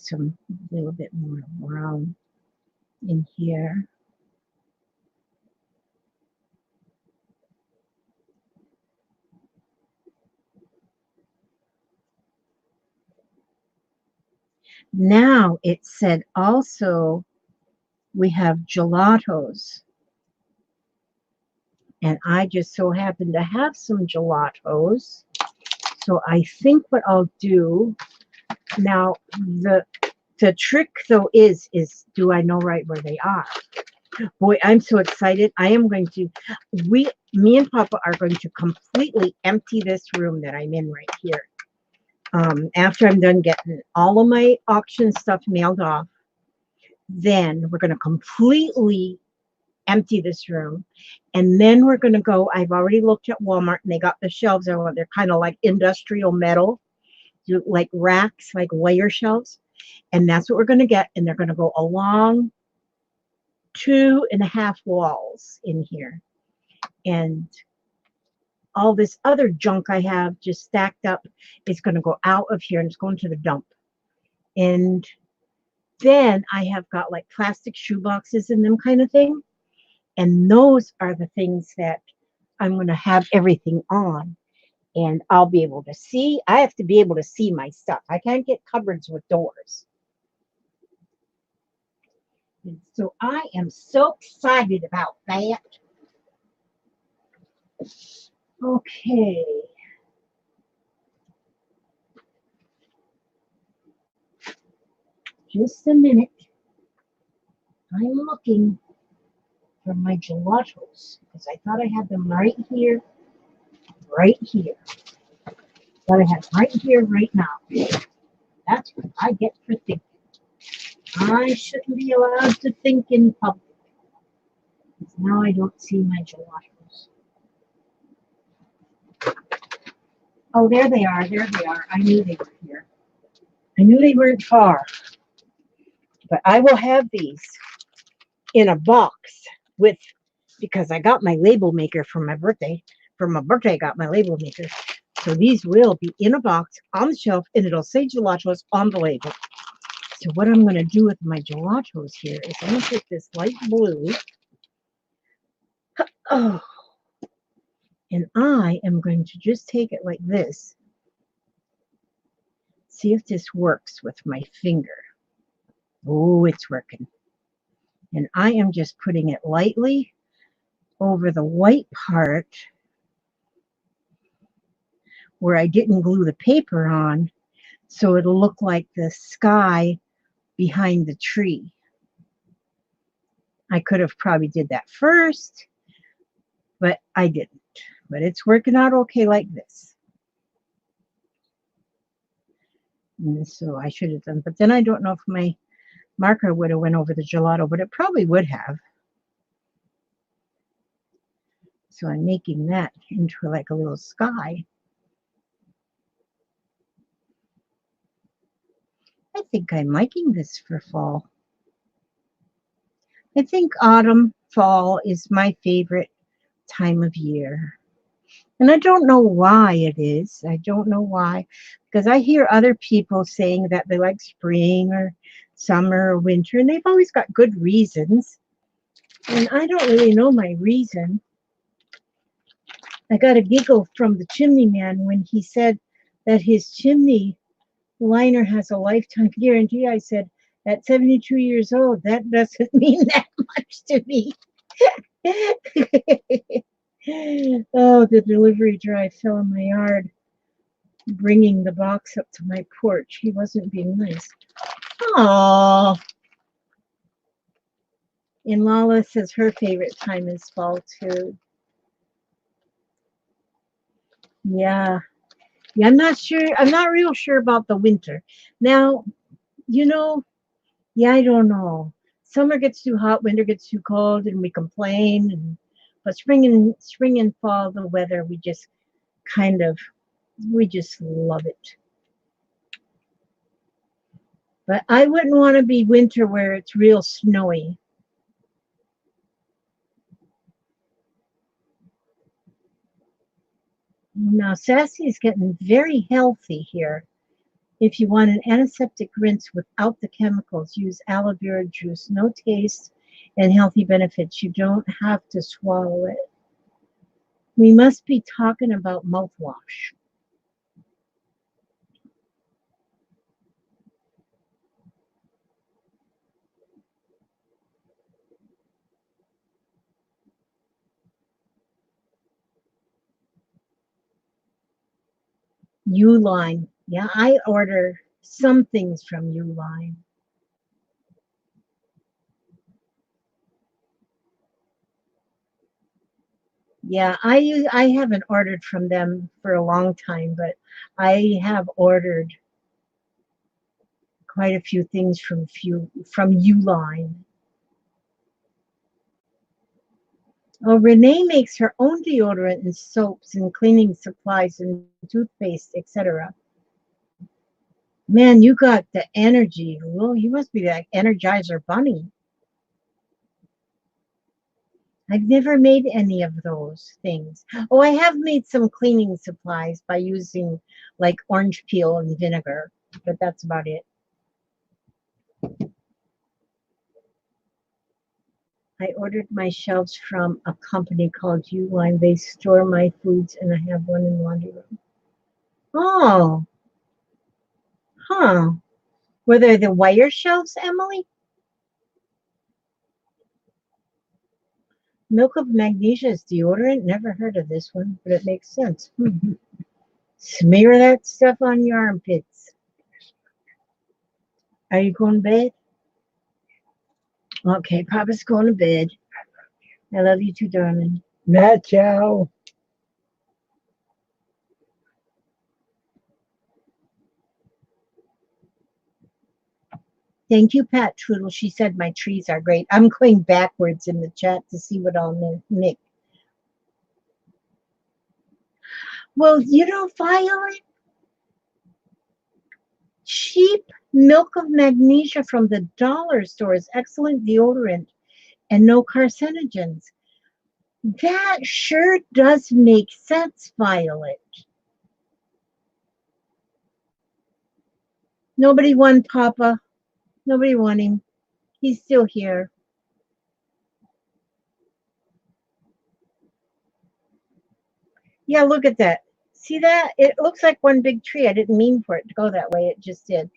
little bit more brown in here. Now it said also we have gelatos. And I just so happen to have some gelatos. So I think what I'll do now, the trick though is do I know right where they are? Boy, I'm so excited. I am going to, me and Papa are going to completely empty this room that I'm in right here. After I'm done getting all of my auction stuff mailed off, then we're going to completely empty this room. And then we're going to go, I've already looked at Walmart and they got the shelves. They're kind of like industrial metal, like racks, like layer shelves. And that's what we're going to get. And they're going to go along 2.5 walls in here. And all this other junk I have just stacked up is going to go out of here and it's going to the dump. And then I have got like plastic shoe boxes and them kind of thing. And those are the things that I'm going to have everything on. And I'll be able to see. I have to be able to see my stuff. I can't get cupboards with doors. And so I am so excited about that. Okay. Just a minute. I'm looking for my gelatos because I thought I had them right here. Right here. That I have right here, right now. That's what I get for thinking. I shouldn't be allowed to think in public. Because now I don't see my gelatos. Oh, there they are. There they are. I knew they were here. I knew they weren't far. But I will have these in a box with because I got my label maker for my birthday. For my birthday, I got my label maker. So these will be in a box on the shelf, and it'll say gelatos on the label. So what I'm going to do with my gelatos here is I'm going to put this light blue. Oh, and I am going to just take it like this. See if this works with my finger. Oh, it's working. And I am just putting it lightly over the white part where I didn't glue the paper on, so it'll look like the sky behind the tree. I could have probably did that first, but I didn't. But it's working out okay like this. And so I should have done, but then I don't know if my marker would have went over the gelato, but it probably would have. So I'm making that into like a little sky. I think I'm liking this for fall. I think autumn, fall is my favorite time of year. And I don't know why it is. I don't know why. Because I hear other people saying that they like spring or summer or winter, and they've always got good reasons. And I don't really know my reason. I got a giggle from the chimney man when he said that his chimney liner has a lifetime guarantee. I said, at 72 years old, that doesn't mean that much to me. Oh, the delivery drive fell in my yard, bringing the box up to my porch. He wasn't being nice. Oh. And Lala says her favorite time is fall too. Yeah. Yeah, I'm not sure. I'm not real sure about the winter. Now, you know, yeah, I don't know. Summer gets too hot, winter gets too cold, and we complain. But spring and fall, the weather, we just love it. But I wouldn't want to be winter where it's real snowy. Now, Sassy is getting very healthy here. If you want an antiseptic rinse without the chemicals, use aloe vera juice. No taste and healthy benefits. You don't have to swallow it. We must be talking about mouthwash. Uline. Yeah, I order some things from Uline. Yeah, I haven't ordered from them for a long time, but I have ordered quite a few things from Uline. Oh, Renee makes her own deodorant and soaps and cleaning supplies and toothpaste, etc. Man, you got the energy. Well, you must be that Energizer bunny. I've never made any of those things. Oh, I have made some cleaning supplies by using like orange peel and vinegar, but that's about it. I ordered my shelves from a company called Uline. They store my foods, and I have one in the laundry room. Oh, huh. Were they the wire shelves, Emily? Milk of magnesia is deodorant. Never heard of this one, but it makes sense. Smear that stuff on your armpits. Are you going to bed? Okay, Papa's going to bed. I love you too, darling. Nacho. Thank you, Pat Trudel. She said my trees are great. I'm going backwards in the chat to see what I'll make. Well, Violet, cheap milk of magnesia from the dollar store is excellent deodorant and no carcinogens. That sure does make sense, Violet. Nobody won Papa. Nobody won him. He's still here. Yeah, look at that. See that? It looks like one big tree. I didn't mean for it to go that way. It just did.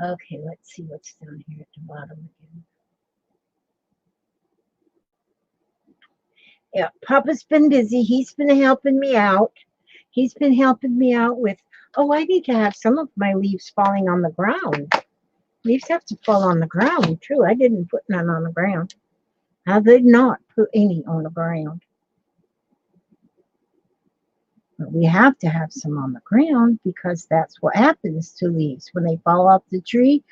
Okay, let's see what's down here at the bottom again. Yeah, Papa's been busy. He's been helping me out. He's been helping me out with, oh, I need to have some of my leaves falling on the ground. Leaves have to fall on the ground, too. I didn't put none on the ground. I did not put any on the ground. But we have to have some on the ground because that's what happens to leaves. When they fall off the tree,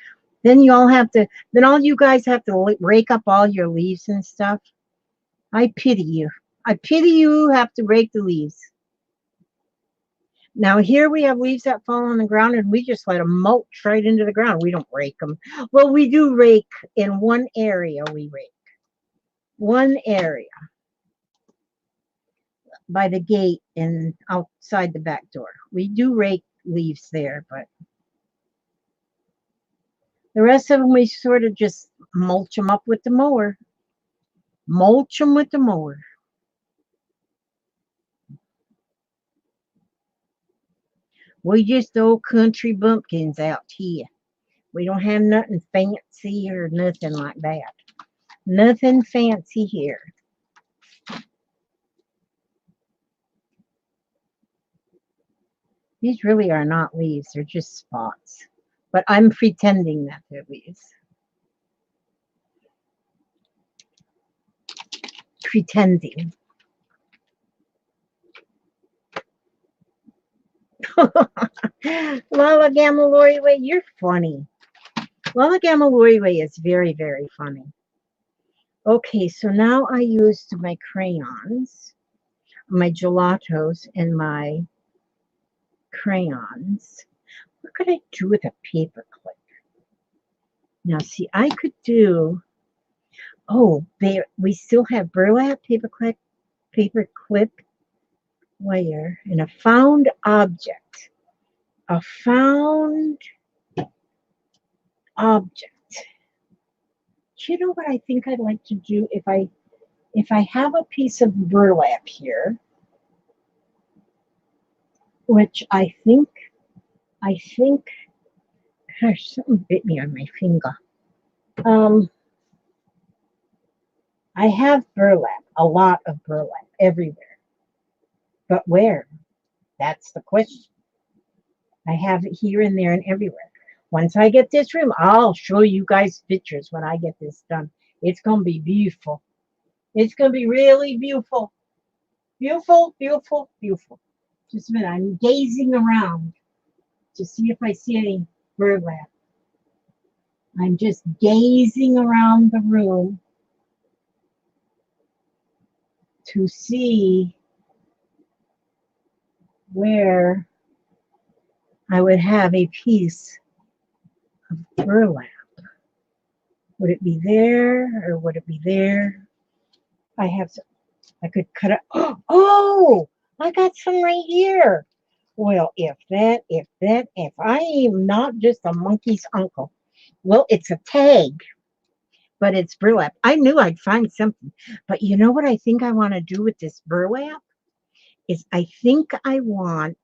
then all you guys have to rake up all your leaves and stuff. I pity you. I pity you who have to rake the leaves. Now here we have leaves that fall on the ground and we just let them mulch right into the ground. We don't rake them. Well, we do rake in one area. We rake one area by the gate and outside the back door. We do rake leaves there, but the rest of them we sort of just mulch them up with the mower. Mulch them with the mower. We just old country bumpkins out here. We don't have nothing fancy or nothing like that. Nothing fancy here. These really are not leaves, they're just spots. But I'm pretending that they're leaves. Pretending. Lala Gamma Loriway, you're funny. Lala Gamma Loriway is very, very funny. Okay, so now I used my crayons, my gelatos, and my crayons. What could I do with a paper clip? Now, see, I could do, oh, there, we still have burlap paper clip wire and a found object. A found object. You know what I think I'd like to do if I have a piece of burlap here, which I think, gosh, something bit me on my finger. I have burlap, a lot of burlap everywhere. But where? That's the question. I have it here and there and everywhere. Once I get this room, I'll show you guys pictures when I get this done. It's going to be beautiful. It's going to be really beautiful. Beautiful, beautiful, beautiful. Just a minute. I'm gazing around to see if I see any burlap. I'm just gazing around the room to see where I would have a piece of burlap. Would it be there or would it be there? I could cut it. Oh, I got some right here. Well, if I am not just a monkey's uncle. Well, it's a tag, but it's burlap. I knew I'd find something. But you know what I think I want to do with this burlap? Is I think what I want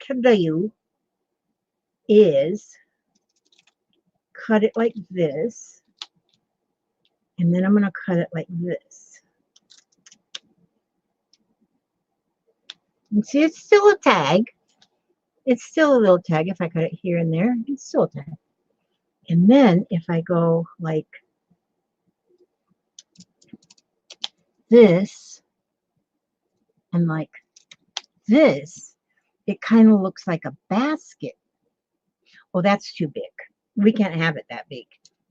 to do is cut it like this. And then I'm going to cut it like this. And see, it's still a tag. It's still a little tag. If I cut it here and there, it's still a tag. And then if I go like this and like this, it kind of looks like a basket. Oh, that's too big. We can't have it that big.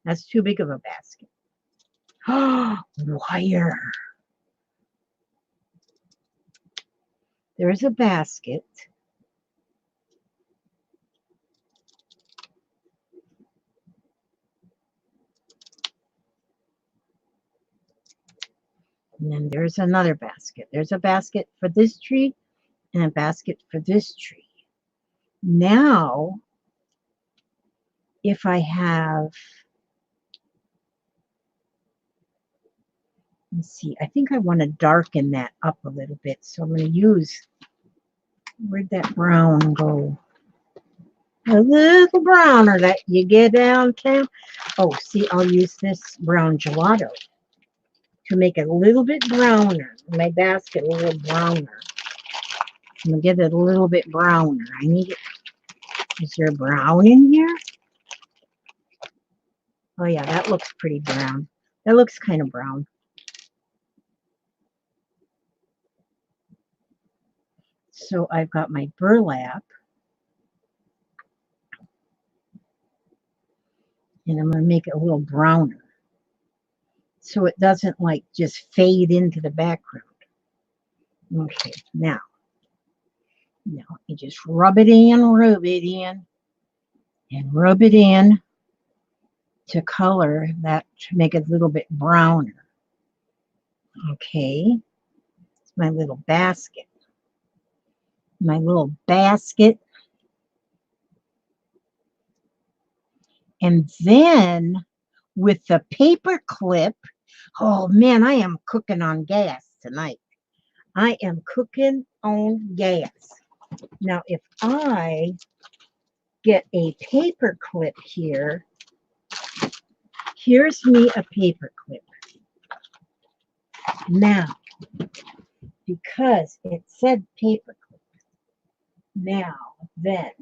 That's too big of a basket. Oh, wire. there's a basket. And then there's another basket. There's a basket for this tree and a basket for this tree. Now, if I have, let's see, I think I want to darken that up a little bit. So I'm going to use, where'd that brown go? A little browner that you get downtown. Oh, see, I'll use this brown gelato to make it a little bit browner. My basket a little browner. I'm going to get it a little bit browner. I need it. Is there brown in here? Oh, yeah, that looks pretty brown. That looks kind of brown. So I've got my burlap. And I'm going to make it a little browner. So it doesn't like just fade into the background. Okay, now you just rub it in, and rub it in to color that to make it a little bit browner. Okay, it's my little basket. My little basket. And then with the paper clip, oh man, I am cooking on gas tonight. I am cooking on gas. Now, if I get a paper clip here, here's me a paper clip. Now, because it said paper clip, now then,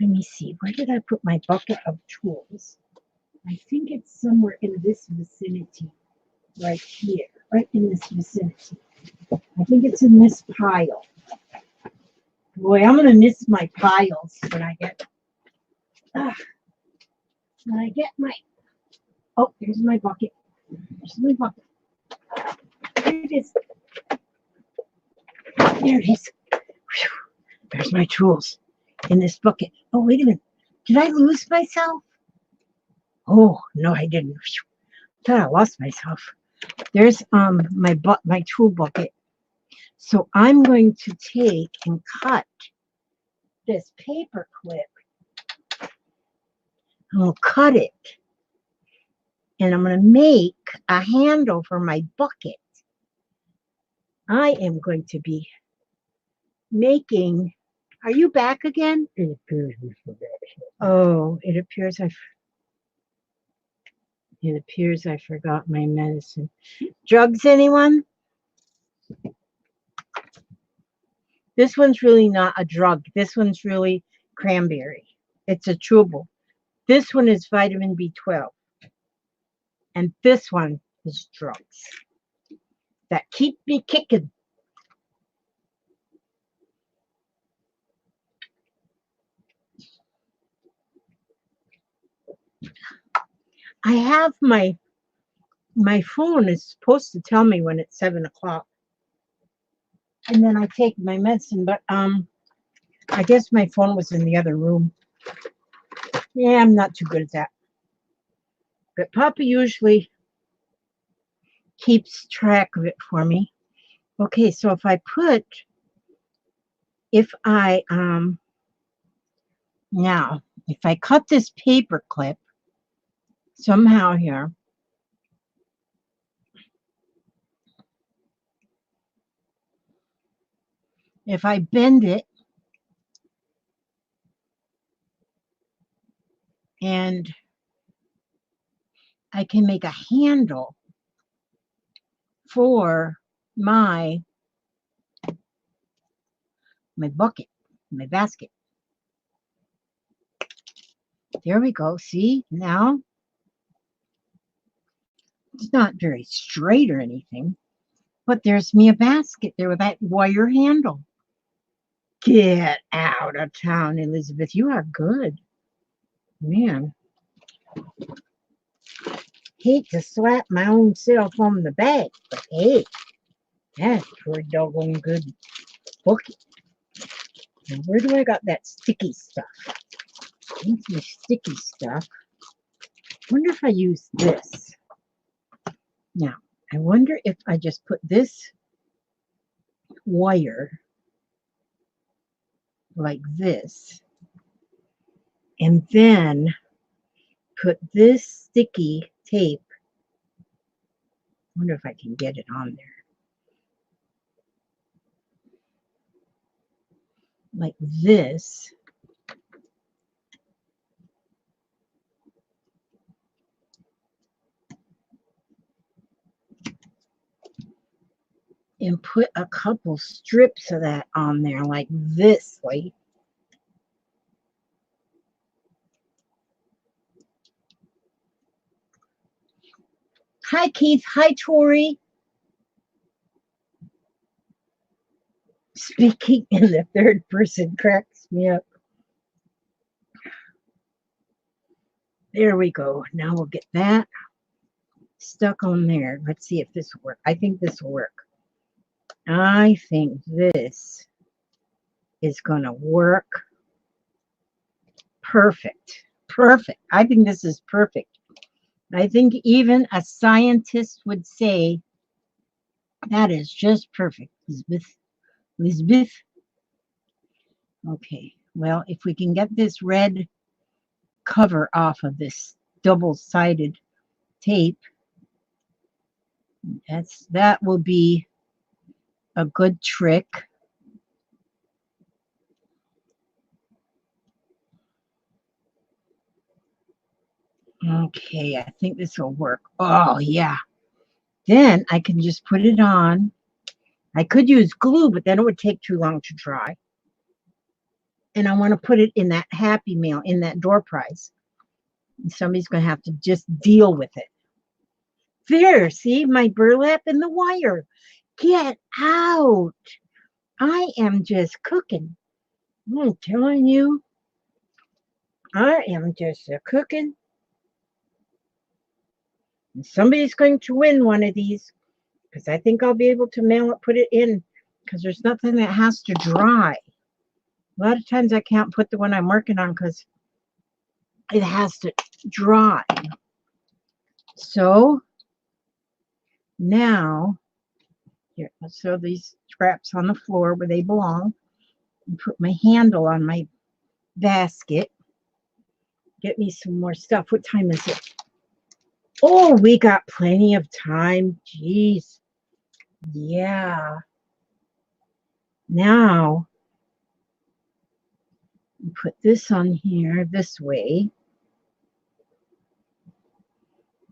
let me see, where did I put my bucket of tools? I think it's somewhere in this vicinity, right here, right in this vicinity. I think it's in this pile. Boy, I'm going to miss my piles when I get my, oh, there's my bucket. There's my bucket. There it is. There it is. Whew. There's my tools in this bucket. Oh, wait a minute. Did I lose myself? Oh, no, I didn't. Whew. Thought I lost myself. There's my tool bucket. So I'm going to take and cut this paper clip. I'll cut it. And I'm going to make a handle for my bucket. I am going to be making. Are you back again? It appears we forgot. Oh, it appears I forgot my medicine. Drugs, anyone? This one's really not a drug. This one's really cranberry. It's a chewable. This one is vitamin B12. And this one is drugs that keep me kicking. I have my phone is supposed to tell me when it's 7 o'clock. And then I take my medicine, but I guess my phone was in the other room. Yeah, I'm not too good at that. But Papa usually keeps track of it for me. Okay, so if I cut this paper clip somehow here, if I bend it and I can make a handle for my bucket, my basket. There we go. See, now it's not very straight or anything, but there's me a basket there with that wire handle. Get out of town, Elizabeth. You are good. Man. Hate to slap my own self on the back, but hey, That's pretty doggone good. Okay. Now, where do I got that sticky stuff? Some sticky stuff. Wonder if I use this. Now, I wonder if I just put this wire like this, and then put this sticky tape. Wonder if I can get it on there. Like this. And put a couple strips of that on there like this, like. Hi, Keith. Hi, Tori. Speaking in the third person cracks me up. There we go. Now we'll get that stuck on there. Let's see if this will work. I think this will work. I think this is going to work perfect. Perfect. I think this is perfect. I think even a scientist would say that is just perfect, Elizabeth. Elizabeth. Okay. Well, if we can get this red cover off of this double-sided tape, that will be a good trick. Okay, I think this will work. Oh, yeah. Then I can just put it on. I could use glue, but then it would take too long to dry. And I want to put it in that Happy Mail, in that door prize. And somebody's going to have to just deal with it. There, see my burlap and the wire. Get out. I am just cooking. I'm telling you, I am just a cooking. And somebody's going to win one of these because I think I'll be able to mail it, put it in, because there's nothing that has to dry. A lot of times I can't put the one I'm working on because it has to dry. So now, here, let's throw these scraps on the floor where they belong and put my handle on my basket. Get me some more stuff. What time is it? Oh, we got plenty of time. Jeez. Yeah. Now, put this on here this way.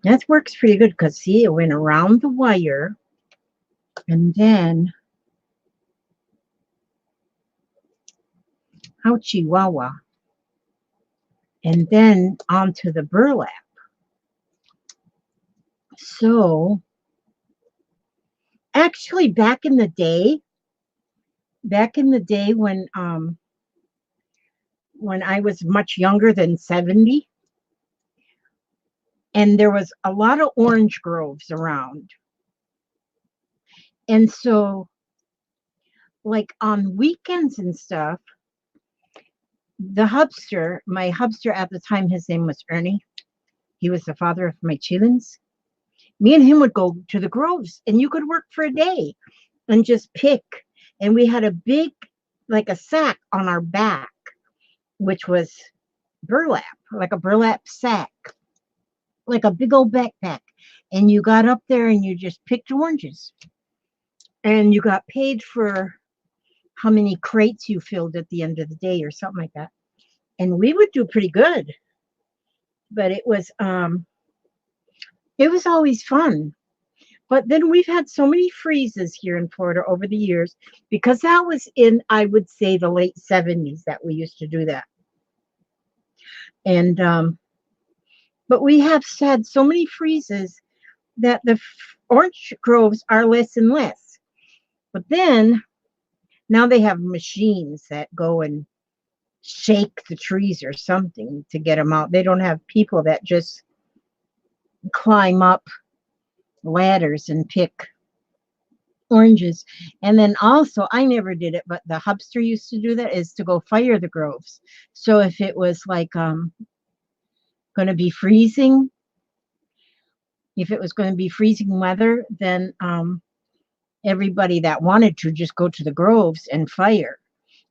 That works pretty good because, see, it went around the wire and then, ouchie wawa, and then onto the burlap. So, actually, back in the day when I was much younger than 70, and there was a lot of orange groves around. And so, like on weekends and stuff, my hubster at the time, his name was Ernie. He was the father of my chillins. Me and him would go to the groves, and you could work for a day and just pick. And we had a big, like a sack on our back, which was burlap, like a burlap sack, like a big old backpack. And you got up there and you just picked oranges. And you got paid for how many crates you filled at the end of the day or something like that. And we would do pretty good. But it was always fun. But then we've had so many freezes here in Florida over the years because that was in, I would say, the late 70s that we used to do that. And but we have had so many freezes that the orange groves are less and less. But then now they have machines that go and shake the trees or something to get them out. They don't have people that just climb up ladders and pick oranges. And then also, I never did it, but the hubster used to do that, is to go fire the groves. So if it was like going to be freezing, if it was going to be freezing weather, then everybody that wanted to just go to the groves and fire.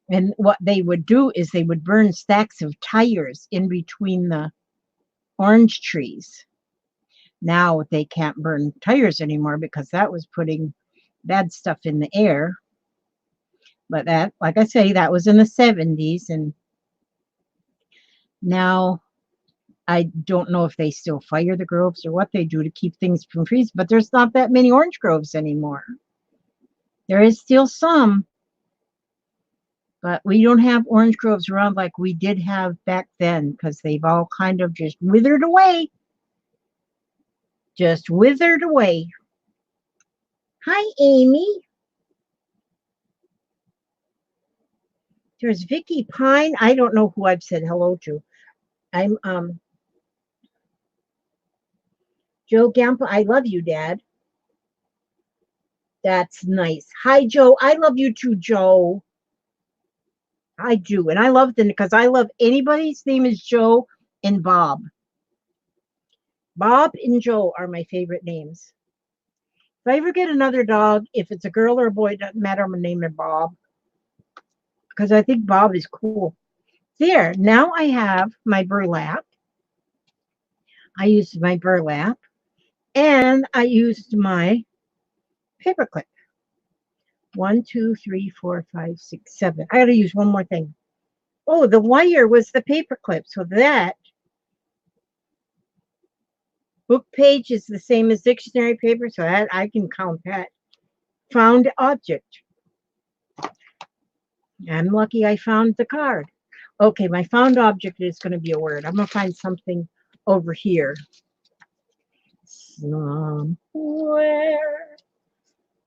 And what they would do is they would burn stacks of tires in between the orange trees. Now they can't burn tires anymore because that was putting bad stuff in the air. But that, like I say, that was in the 70s. And now I don't know if they still fire the groves or what they do to keep things from freezing, but there's not that many orange groves anymore. There is still some, but we don't have orange groves around like we did have back then because they've all kind of just withered away. Just withered away. Hi, Amy. There's Vicky Pine. I don't know who I've said hello to. I'm Joe Gampa. I love you, Dad. That's nice. Hi, Joe. I love you too, Joe. I do. And I love them because I love anybody's name is Joe and Bob. Bob and Joe are my favorite names. If I ever get another dog, if it's a girl or a boy, it doesn't matter. I'm going to name it Bob because I think Bob is cool. There. Now I have my burlap. I used my burlap and I used my paperclip. 1, 2, 3, 4, 5, 6, 7. I got to use one more thing. Oh, the wire was the paperclip. So that book page is the same as dictionary paper. So that I can count that. Found object. I'm lucky I found the card. Okay, my found object is going to be a word. I'm going to find something over here. Somewhere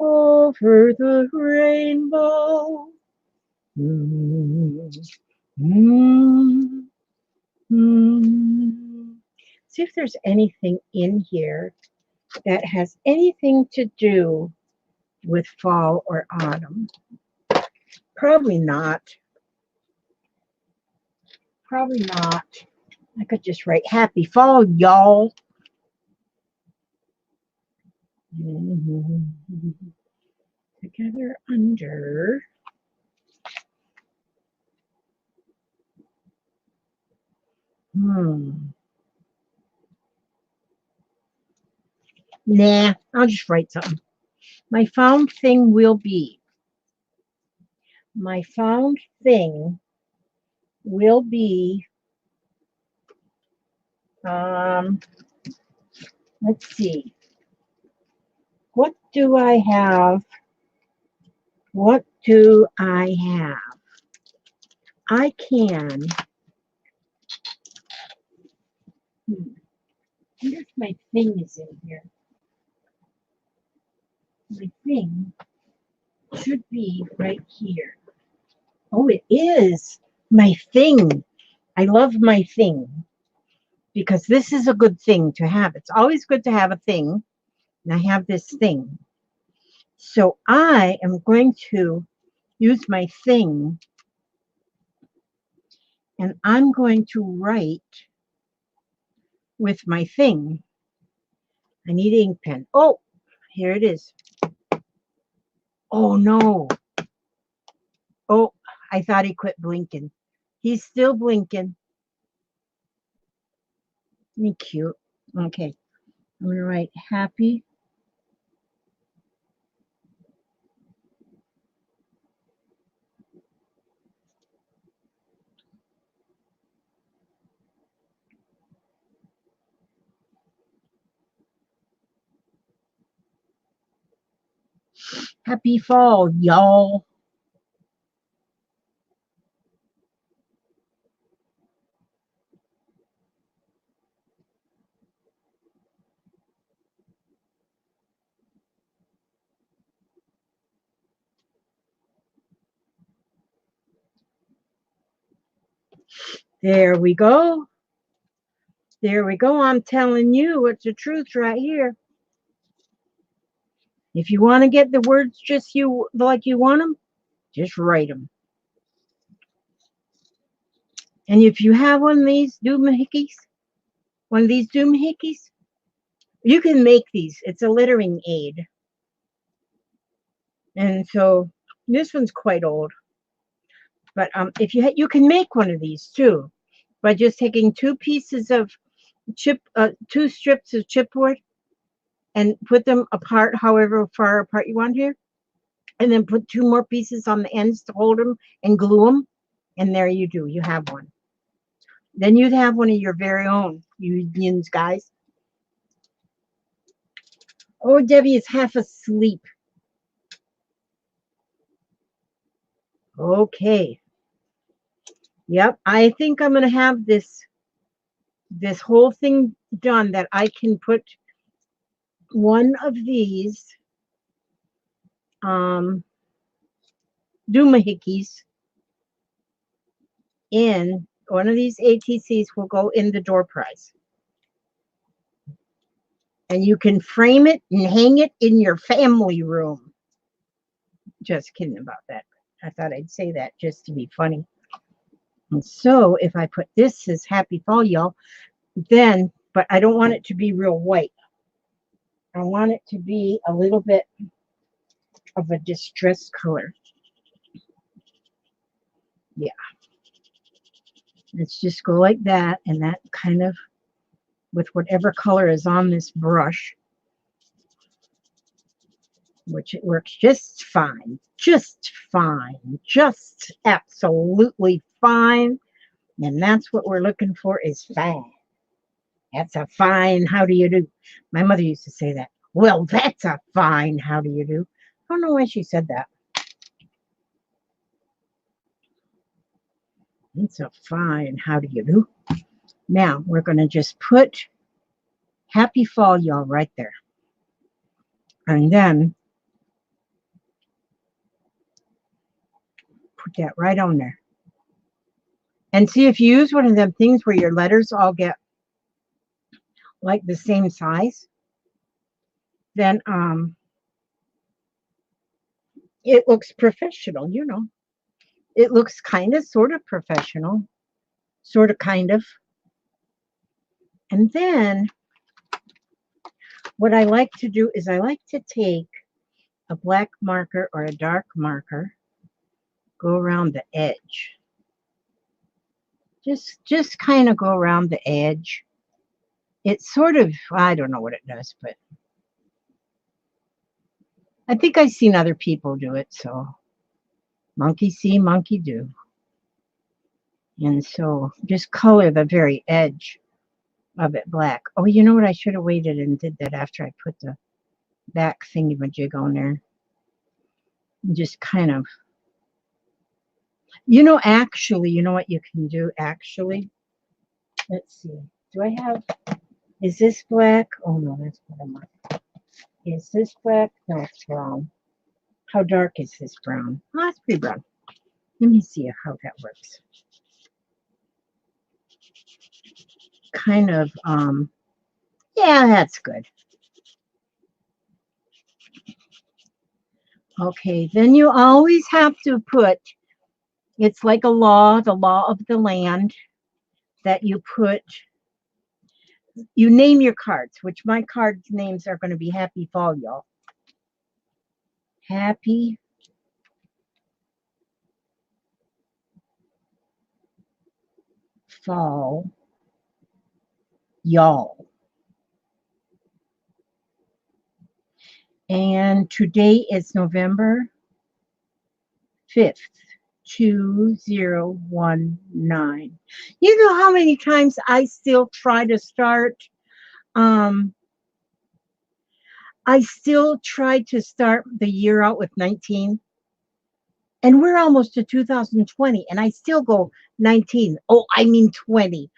over the rainbow. See if there's anything in here that has anything to do with fall or autumn. Probably not. Probably not. I could just write happy fall, y'all. Together under. Nah, I'll just write something. My found thing will be. My found thing will be. Let's see. What do I have? What do I have? I can. I wonder if my thing is in here. My thing should be right here. Oh, it is. My thing. I love my thing because this is a good thing to have. It's always good to have a thing. And I have this thing. So I am going to use my thing and I'm going to write with my thing. I need ink pen. Oh, here it is. Oh no. Oh, I thought he quit blinking. He's still blinking. Isn't he cute? Okay. I'm going to write happy. Happy fall, y'all. There we go. There we go. I'm telling you, it's the truth right here. If you want to get the words just you like you want them, just write them. And if you have one of these doohickeys, you can make these. It's a lettering aid. And so this one's quite old. But if you can make one of these too by just taking two strips of chipboard and put them apart, however far apart you want here, and then put two more pieces on the ends to hold them and glue them, and there you do. You have one. Then you'd have one of your very own, you yins guys. Oh, Debbie is half asleep. Okay. Yep, I think I'm going to have this whole thing done that I can put one of these doohickeys in, one of these ATCs will go in the door prize. And you can frame it and hang it in your family room. Just kidding about that. I thought I'd say that just to be funny. And so if I put this as Happy Fall, y'all, then, but I don't want it to be real white. I want it to be a little bit of a distressed color. Yeah. Let's just go like that, and that kind of, with whatever color is on this brush, which it works just fine, just absolutely fine. And that's what we're looking for, is fine. That's a fine how do you do. My mother used to say that. Well, that's a fine how do you do. I don't know why she said that. It's a fine how do you do. Now we're going to just put Happy Fall, y'all, right there. And then put that right on there. And see, if you use one of them things where your letters all get like the same size, then it looks professional, you know. It looks kind of, sort of professional, sort of, kind of. And then what I like to do is I like to take a black marker or a dark marker, go around the edge. Just kind of go around the edge. It's sort of, I don't know what it does, but I think I've seen other people do it, so monkey see, monkey do. And so just color the very edge of it black. Oh, you know what? I should have waited and did that after I put the back thingy-majig on there. And just kind of, you know, actually, you know what you can do, actually? Let's see. Do I have, is this black? Oh, no, that's what I'm on. Is this black? No, it's brown. How dark is this brown? Oh, it's pretty brown. Let me see how that works. Kind of, yeah, that's good. Okay, then you always have to put, it's like a law, the law of the land, that you put, you name your cards, which my cards' names are going to be Happy Fall, y'all. Happy Fall, y'all. And today is November 5th, 2019. You know how many times I still try to start, I still try to start the year out with 19. And we're almost to 2020, and I still go 19. Oh, I mean 20.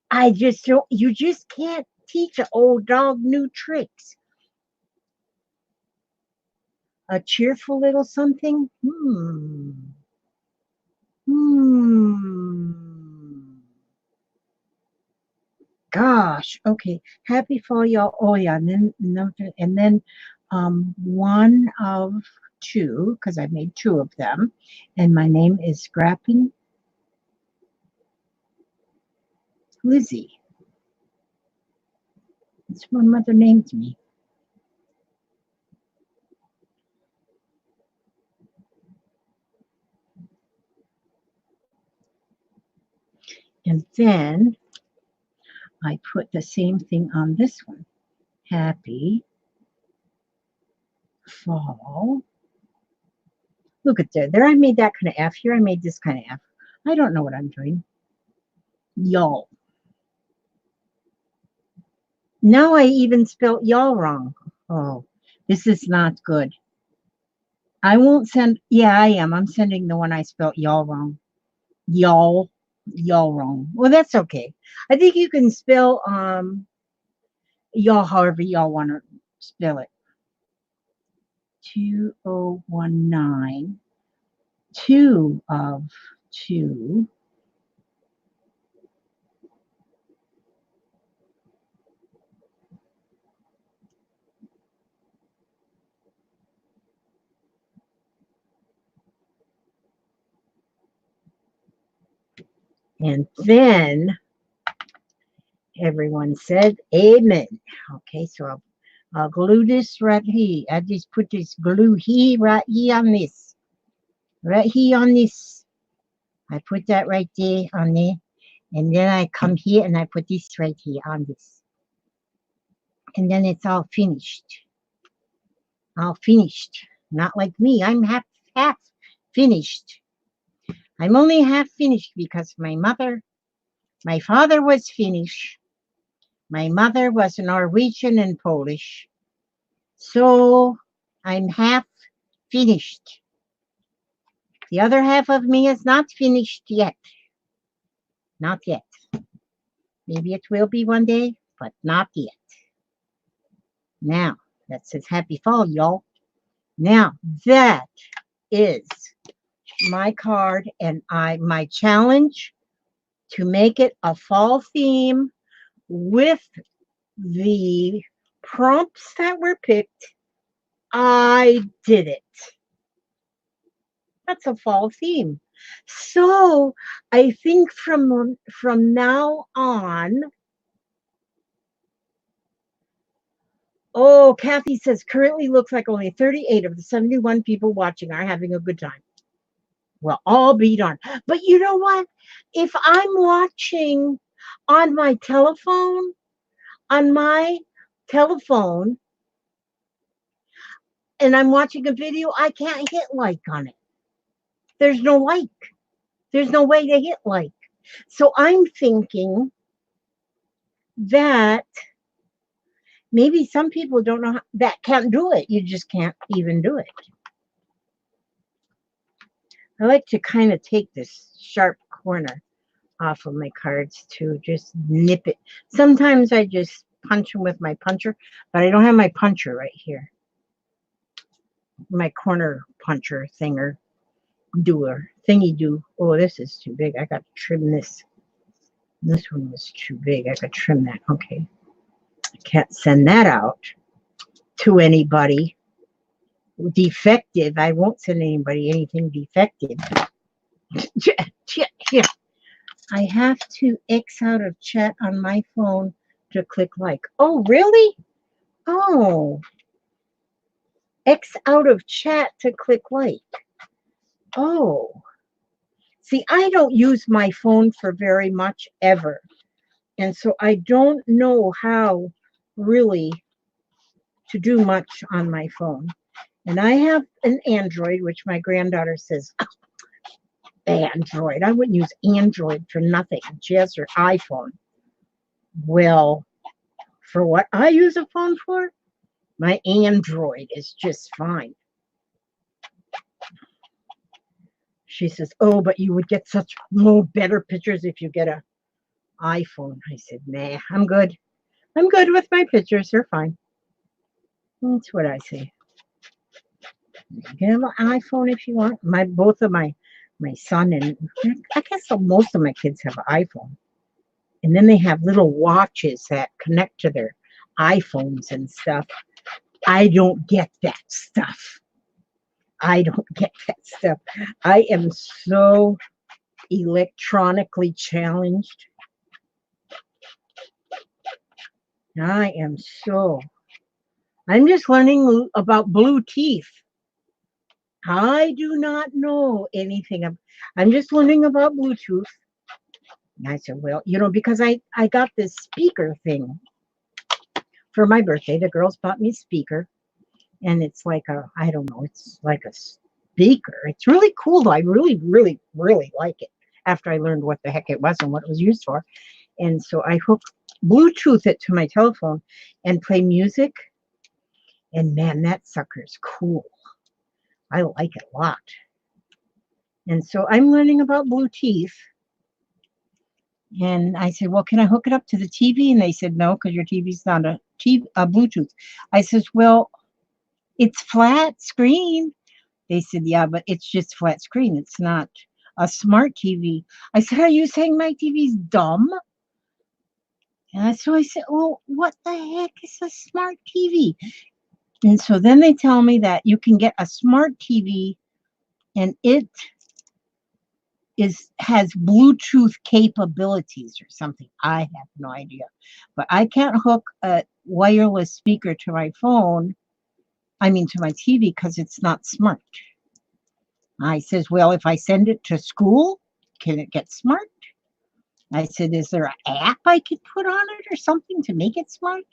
I just don't, you just can't teach an old dog new tricks. A cheerful little something? Gosh, okay. Happy Fall, y'all. Oh, yeah. And then one of two, because I made two of them, and my name is Scrapping Lizzie. That's what my mother named me. And then I put the same thing on this one. Happy fall. Look at there. There I made that kind of F. Here I made this kind of F. I don't know what I'm doing. Y'all. Now I even spelled y'all wrong. Oh, this is not good. I won't send. Yeah, I am. I'm sending the one I spelled y'all wrong. Y'all wrong. Well, that's okay. I think you can spell y'all however y'all want to spell it. 2019. Two of two. And then everyone said amen. Okay, so I'll glue this right here. I just put this glue here, right here on this. Right here on this. I put that right there on there. And then I come here and I put this right here on this. And then it's all finished. All finished. Not like me. I'm half finished. I'm only half finished because my father was Finnish. My mother was Norwegian and Polish. So I'm half finished. The other half of me is not finished yet. Not yet. Maybe it will be one day, but not yet. Now, that says happy fall, y'all. Now, that is my card and my challenge to make it a fall theme with the prompts that were picked. I did it. That's a fall theme. So I think from now on, oh, Kathy says currently looks like only 38 of the 71 people watching are having a good time. Well, all be darned. But you know what? If I'm watching on my telephone, and I'm watching a video, I can't hit like on it. There's no like. There's no way to hit like. So I'm thinking that maybe some people don't know that can't do it. You just can't even do it. I like to kind of take this sharp corner off of my cards to just nip it. Sometimes I just punch them with my puncher, but I don't have my puncher right here. My corner puncher thinger doer thingy do. Oh, this is too big. I got to trim this. This one was too big. I got to trim that. Okay. I can't send that out to anybody. Defective. I won't send anybody anything defective. I have to X out of chat on my phone to click like. Oh, really? Oh. X out of chat to click like. Oh. See, I don't use my phone for very much ever. And so I don't know how really to do much on my phone. And I have an Android, which my granddaughter says, Android. I wouldn't use Android for nothing. She has her iPhone. Well, for what I use a phone for, my Android is just fine. She says, oh, but you would get such better pictures if you get an iPhone. I said, nah, I'm good. I'm good with my pictures. They're fine. That's what I say. You can have an iPhone if you want. Both of my son and I guess most of my kids have an iPhone. And then they have little watches that connect to their iPhones and stuff. I don't get that stuff. I don't get that stuff. I am so electronically challenged. I am so. I'm just learning about blue teeth. I do not know anything. I'm just learning about Bluetooth. And I said, well, because I got this speaker thing for my birthday. The girls bought me a speaker, and it's like I don't know, it's like a speaker. It's really cool, though. I really, really, really like it after I learned what the heck it was and what it was used for. And so I hook Bluetooth it to my telephone and play music. And man, that sucker's cool. I like it a lot. And so I'm learning about Bluetooth. And I said, well, can I hook it up to the TV? And they said, no, because your TV's not a Bluetooth. I says, well, it's flat screen. They said, yeah, but it's just flat screen. It's not a smart TV. I said, are you saying my TV's dumb? And so I said, well, what the heck is a smart TV? And so then they tell me that you can get a smart TV and it has Bluetooth capabilities or something. I have no idea. But I can't hook a wireless speaker to my phone, to my TV, because it's not smart. I says, well, if I send it to school, can it get smart? I said, is there an app I could put on it or something to make it smart?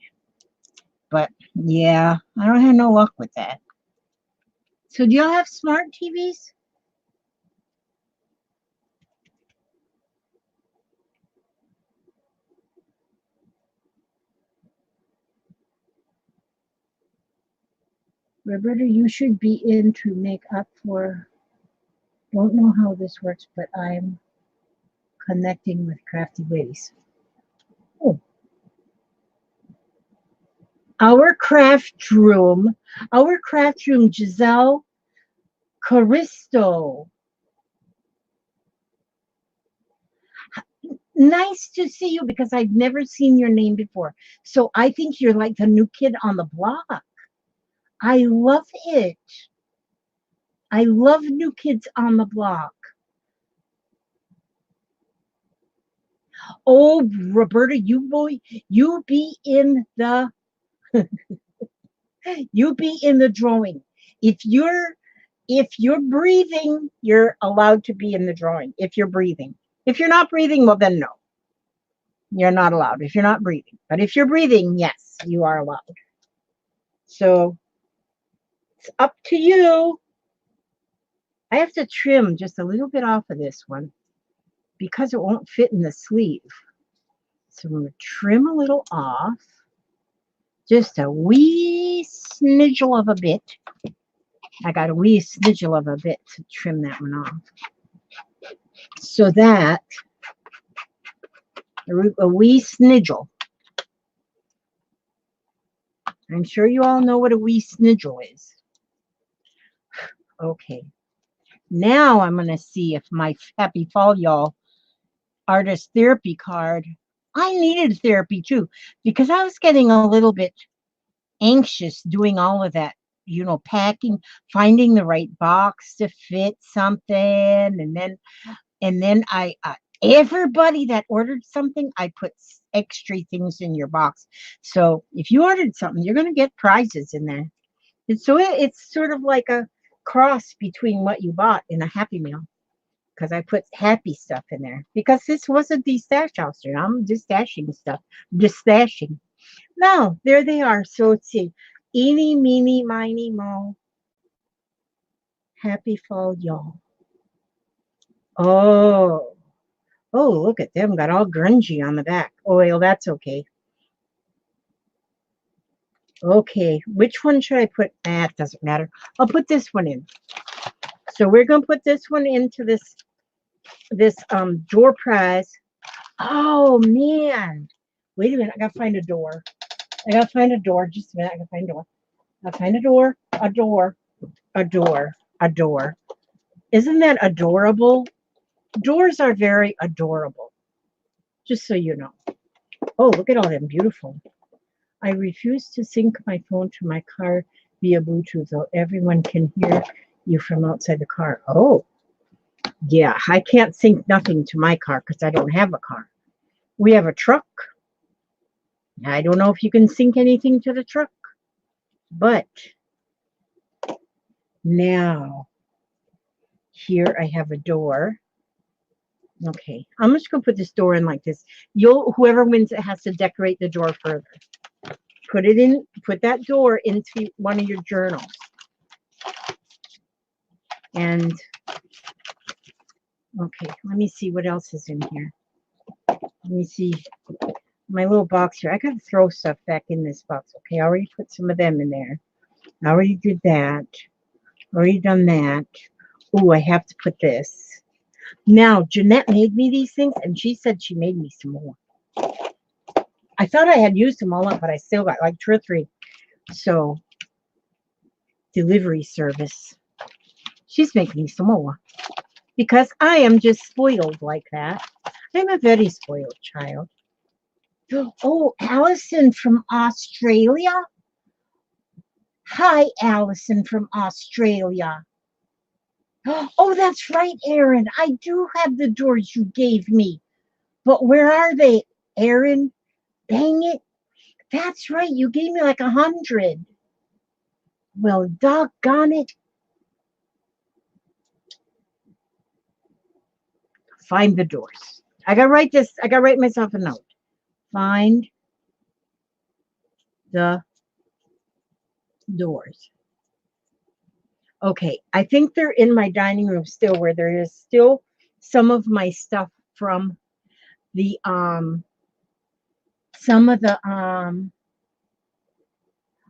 But yeah, I don't have no luck with that. So do y'all have smart TVs? Roberta, you should be in to make up for, don't know how this works, but I'm connecting with crafty ways. Oh. Our craft room, Giselle Caristo. Nice to see you, because I've never seen your name before. So I think you're like the new kid on the block. I love it. I love new kids on the block. Oh, Roberta, you be in the you be in the drawing. If you're breathing, you're allowed to be in the drawing. If you're breathing. If you're not breathing, well then no. You're not allowed if you're not breathing. But if you're breathing, yes, you are allowed. So it's up to you. I have to trim just a little bit off of this one because it won't fit in the sleeve. So I'm going to trim a little off. Just a wee snidgel of a bit. I got a wee snidgel of a bit to trim that one off. So that, a wee snidgel. I'm sure you all know what a wee snidgel is. Okay. Now I'm going to see if my Happy Fall Y'all artist therapy card, I needed therapy too, because I was getting a little bit anxious doing all of that, packing, finding the right box to fit something. And then I, everybody that ordered something, I put extra things in your box. So if you ordered something, you're going to get prizes in there. And so it's sort of like a cross between what you bought in a Happy Meal, because I put happy stuff in there, because this wasn't the stash house. I'm just stashing stuff. Just stashing. No, there they are. So let's see. Eeny, meeny, miny, mo. Happy Fall Y'all. Oh. Oh, look at them. Got all grungy on the back. Oh, well, that's okay. Okay. Which one should I put? It doesn't matter. I'll put this one in. So we're going to put this one into this door prize. Oh, man. Wait a minute. I got to find a door. I got to find a door. Just a minute. I got to find a door. I'll find a door. A door. A door. A door. Isn't that adorable? Doors are very adorable. Just so you know. Oh, look at all them beautiful. I refuse to sync my phone to my car via Bluetooth so everyone can hear you from outside the car. Oh, yeah, I can't sync nothing to my car because I don't have a car. We have a truck. I don't know if you can sync anything to the truck, but now here I have a door. Okay, I'm just gonna put this door in like this. Whoever wins it has to decorate the door further. Put it in, put that door into one of your journals. And okay, let me see what else is in here. Let me see my little box here. I gotta throw stuff back in this box. Okay, I already put some of them in there. I already did that. Already done that. Oh, I have to put this. Now, Jeanette made me these things, and she said she made me some more. I thought I had used them all up, but I still got like 2 or 3. So, delivery service. She's making me some more. Because I am just spoiled like that. I'm a very spoiled child. Oh, Allison from Australia. Hi, Allison from Australia. Oh, that's right, Aaron. I do have the doors you gave me. But where are they, Aaron? Dang it. That's right. You gave me like 100. Well, doggone it. Find the doors. I gotta write this. I gotta write myself a note. Find the doors. Okay, I think they're in my dining room still, where there is still some of my stuff from the some of the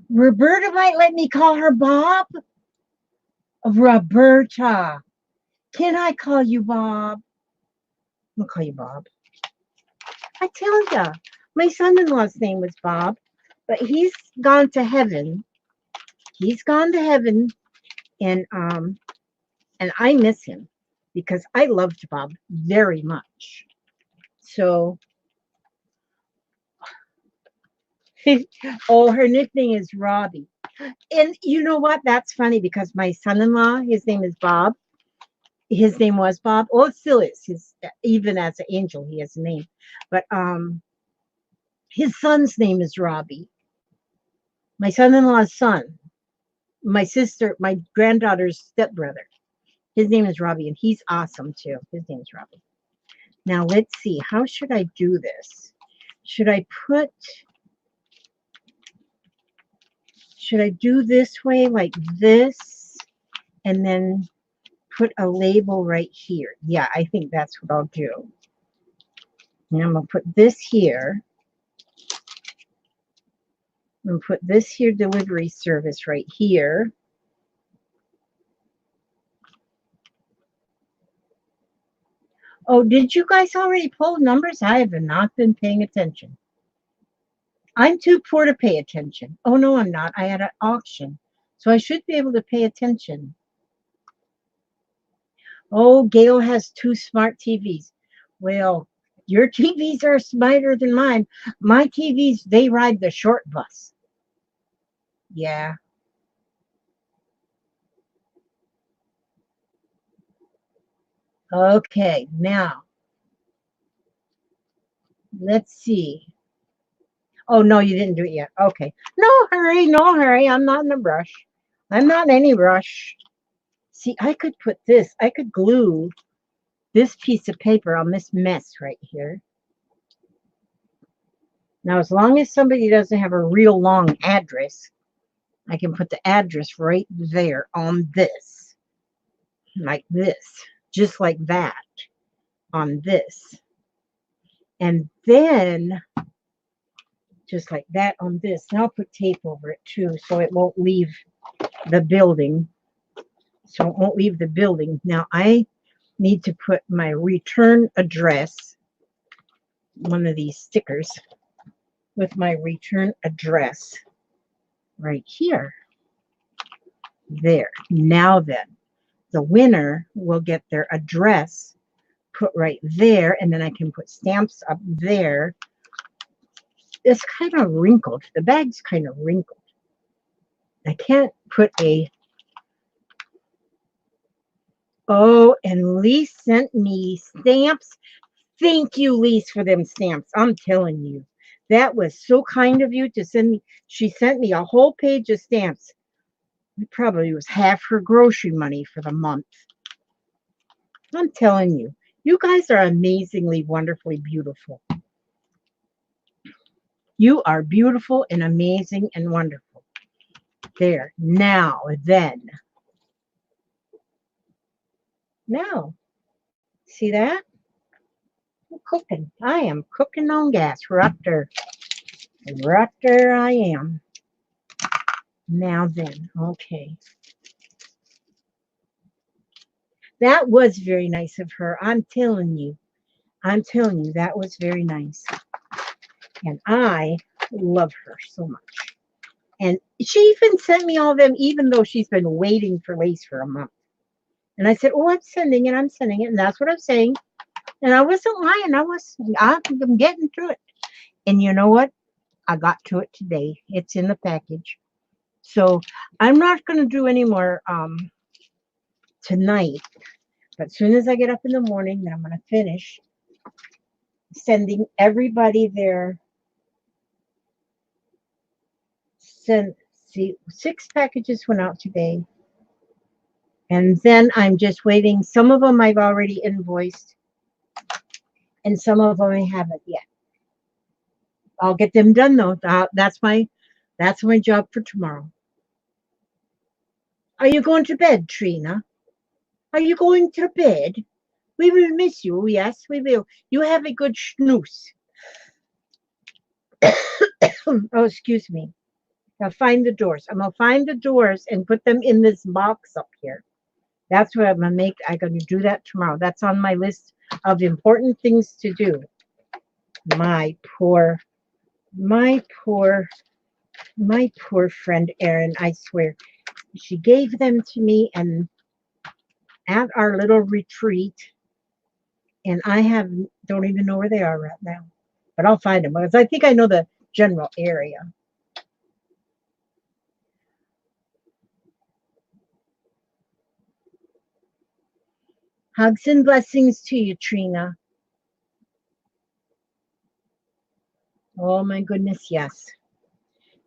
Roberta might let me call her Bob. Roberta. Can I call you Bob? I'll call you Bob. I tell ya, my son-in-law's name was Bob, but he's gone to heaven. He's gone to heaven, and I miss him because I loved Bob very much. So, oh, her nickname is Robbie. And you know what? That's funny because my son-in-law, his name is Bob. His name was Bob. Oh, it still is. Even as an angel, he has a name. But his son's name is Robbie. My son-in-law's son. My sister, my granddaughter's stepbrother. His name is Robbie, and he's awesome too. His name is Robbie. Now let's see. How should I do this? Should I do this way like this and then put a label right here? Yeah, I think that's what I'll do. And I'm going to put this here. I'm going to put this here, delivery service right here. Oh, did you guys already pull numbers? I have not been paying attention. I'm too poor to pay attention. Oh, no, I'm not. I had an auction. So I should be able to pay attention. Oh, Gail has 2 smart TVs. Well, your TVs are smarter than mine. My TVs, they ride the short bus. Yeah. Okay, now, let's see. Oh, no, you didn't do it yet. Okay. No hurry, no hurry. I'm not in a rush. I'm not in any rush. See, I could put this. I could glue this piece of paper on this mess right here. Now, as long as somebody doesn't have a real long address, I can put the address right there on this. Like this. Just like that. On this. And then, just like that on this. Now I'll put tape over it too, so it won't leave the building. So it won't leave the building. Now I need to put my return address, one of these stickers, with my return address right here. There. Now then, the winner will get their address put right there, and then I can put stamps up there It's kind of wrinkled. The bag's kind of wrinkled. I can't put a... Oh, and Lise sent me stamps. Thank you, Lise, for them stamps. I'm telling you. That was so kind of you to send me. She sent me a whole page of stamps. It probably was half her grocery money for the month. I'm telling you. You guys are amazingly, wonderfully beautiful. You are beautiful and amazing and wonderful. There. Now, then. Now. See that? I'm cooking. I am cooking on gas. Right there. Right there I am. Now then. Okay. That was very nice of her. I'm telling you. I'm telling you, that was very nice. And I love her so much. And she even sent me all of them, even though she's been waiting for lace for a month. And I said, oh, I'm sending it. I'm sending it. And that's what I'm saying. And I wasn't lying. I'm getting to it. And you know what? I got to it today. It's in the package. So I'm not going to do any more tonight. But as soon as I get up in the morning, then I'm going to finish sending everybody their... See, 6 packages went out today. And then I'm just waiting. Some of them I've already invoiced. And some of them I haven't yet. I'll get them done though. That's my job for tomorrow. Are you going to bed, Trina? Are you going to bed? We will miss you. Yes, we will. You have a good snooze. Oh, excuse me. I'll find the doors. I'm going to find the doors and put them in this box up here. That's what I'm going to make. I'm going to do that tomorrow. That's on my list of important things to do. My poor friend Erin, I swear. She gave them to me and at our little retreat, and I don't even know where they are right now. But I'll find them because I think I know the general area. Hugs and blessings to you, Trina. Oh my goodness, yes.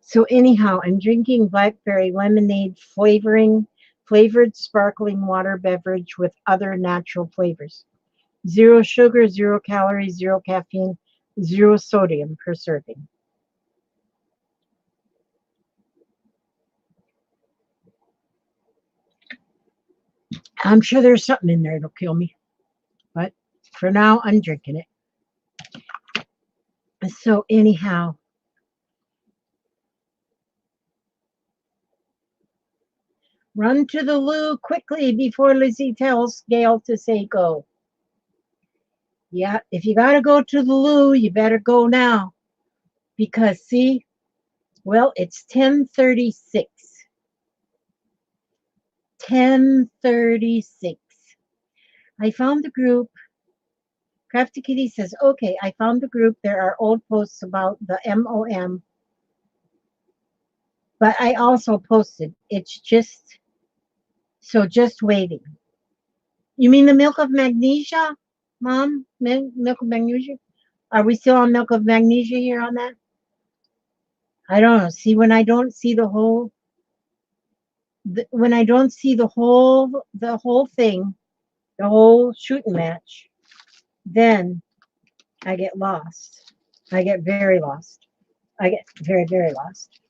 So anyhow, I'm drinking blackberry lemonade flavored sparkling water beverage with other natural flavors. 0 sugar, 0 calories, 0 caffeine, 0 sodium per serving. I'm sure there's something in there that'll kill me. But for now, I'm drinking it. So anyhow, run to the loo quickly before Lizzie tells Gail to say go. Yeah, if you got to go to the loo, you better go now. Because, see, well, it's 10:36. 10:36. I found the group. Crafty Kitty says, okay, I found the group. There are old posts about the MOM. But I also posted. It's just waiting. You mean the milk of magnesia, Mom? Milk of magnesia? Are we still on milk of magnesia here on that? I don't know. See, when I don't see the whole thing, the whole shooting match, then I get lost. I get very lost. I get very, very lost.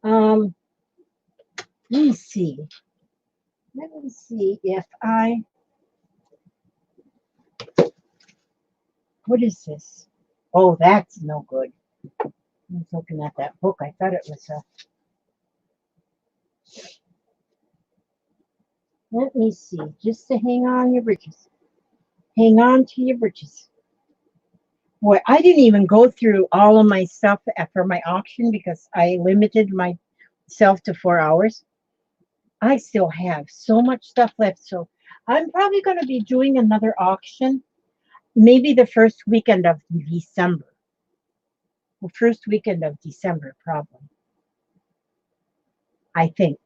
Let me see. Let me see if what is this? Oh, that's no good. I was looking at that book. I thought it was let me see. Just to hang on your britches. Hang on to your britches. Boy, I didn't even go through all of my stuff for my auction because I limited myself to 4 hours. I still have so much stuff left. So I'm probably going to be doing another auction, maybe the first weekend of December. Well, first weekend of December, probably. I think.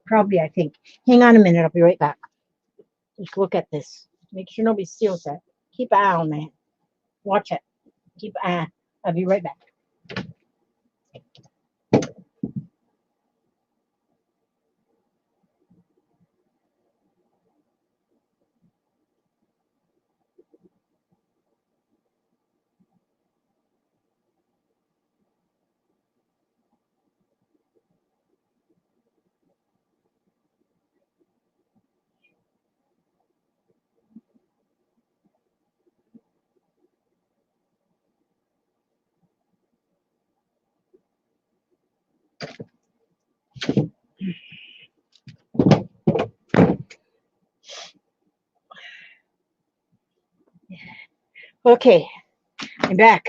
Probably, I think. Hang on a minute. I'll be right back. Just look at this. Make sure nobody steals that. Keep an eye on that. Watch it. Keep an eye. I'll be right back. Okay, I'm back.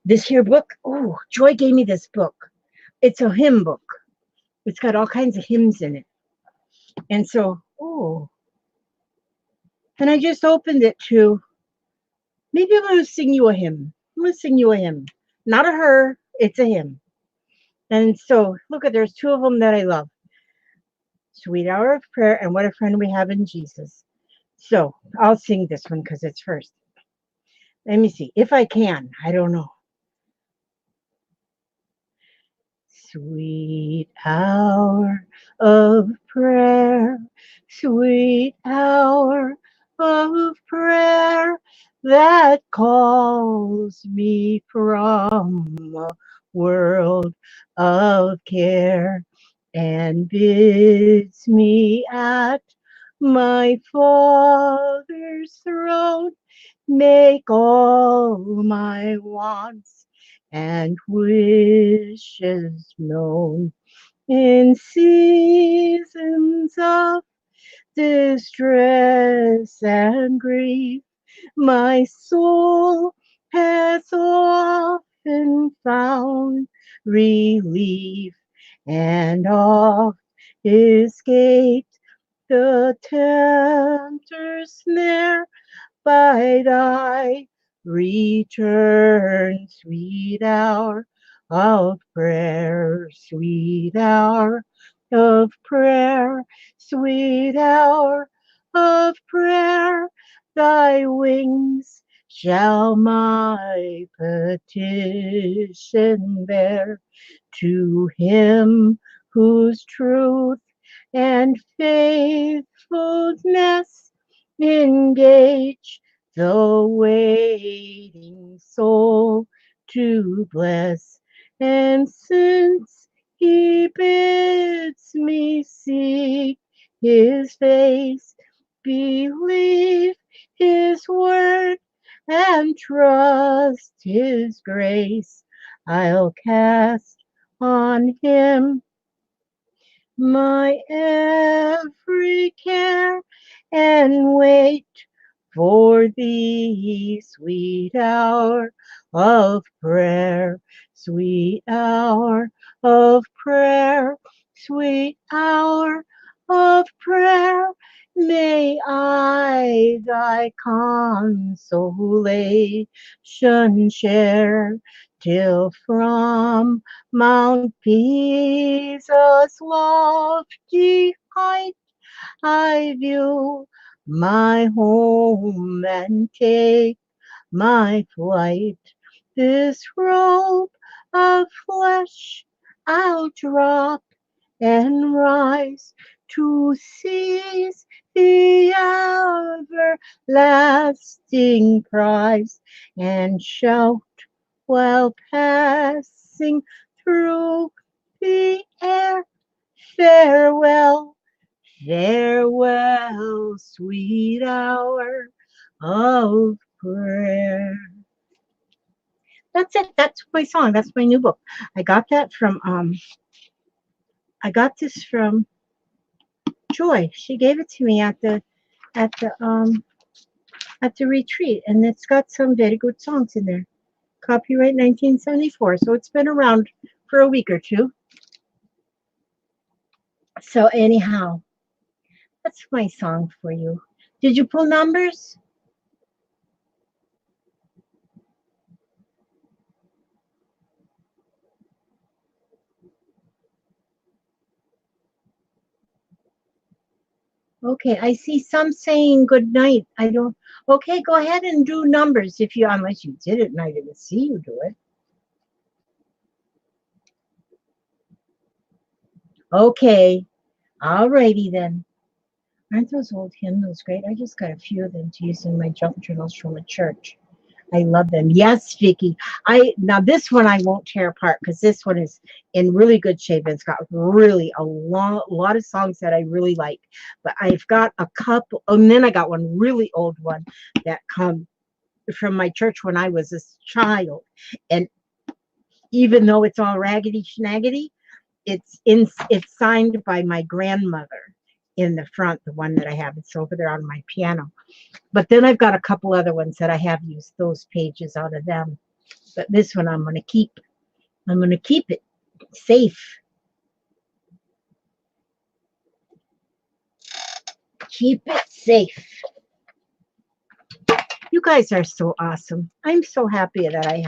This here book. Oh, Joy gave me this book. It's a hymn book. It's got all kinds of hymns in it. And so, oh, and I just opened it to maybe I'm going to sing you a hymn. I'm going to sing you a hymn. Not a her, it's a hymn. And so, look at there's two of them that I love. Sweet Hour of Prayer and What a Friend We Have in Jesus. So, I'll sing this one because it's first. Let me see. If I can, I don't know. Sweet hour of prayer, sweet hour of prayer that calls me from a world of care and bids me at my Father's throne make all my wants and wishes known in seasons of distress and grief. My soul has often found relief and oft escaped the tempter's snare by thy return, sweet hour of prayer, sweet hour of prayer, sweet hour of prayer. Thy wings shall my petition bear to him whose truth and faithfulness engage the waiting soul to bless. And since he bids me seek his face, believe his word, and trust his grace, I'll cast on him my every care and wait for thee, sweet hour of prayer, sweet hour of prayer, sweet hour of prayer. May I thy consolation share till from Mount Pisa's lofty height I view my home and take my flight. This robe of flesh I'll drop and rise to seize the everlasting prize and shout while passing through the air. Farewell, farewell, sweet hour of prayer. That's it. That's my song. That's my new book. I got that from I got this from Joy. She gave it to me at the at the retreat, and it's got some very good songs in there. Copyright 1974. So it's been around for a week or two. So anyhow, that's my song for you. Did you pull numbers? Okay, I see some saying good night. I don't. Okay, go ahead and do numbers if you, unless you did it and I didn't see you do it. Okay, alrighty then. Aren't those old hymnals great? I just got a few of them to use in my junk journals from a church. I love them. Yes, Vicky. I now this one I won't tear apart because this one is in really good shape. It's got really a lot of songs that I really like. But I've got a couple, and then I got one really old one that come from my church when I was a child. And even though it's all raggedy schnaggedy, it's signed by my grandmother in the front, the one that I have. It's over there on my piano. But then I've got a couple other ones that I have used those pages out of them. But this one I'm going to keep. I'm going to keep it safe. Keep it safe. You guys are so awesome. I'm so happy that I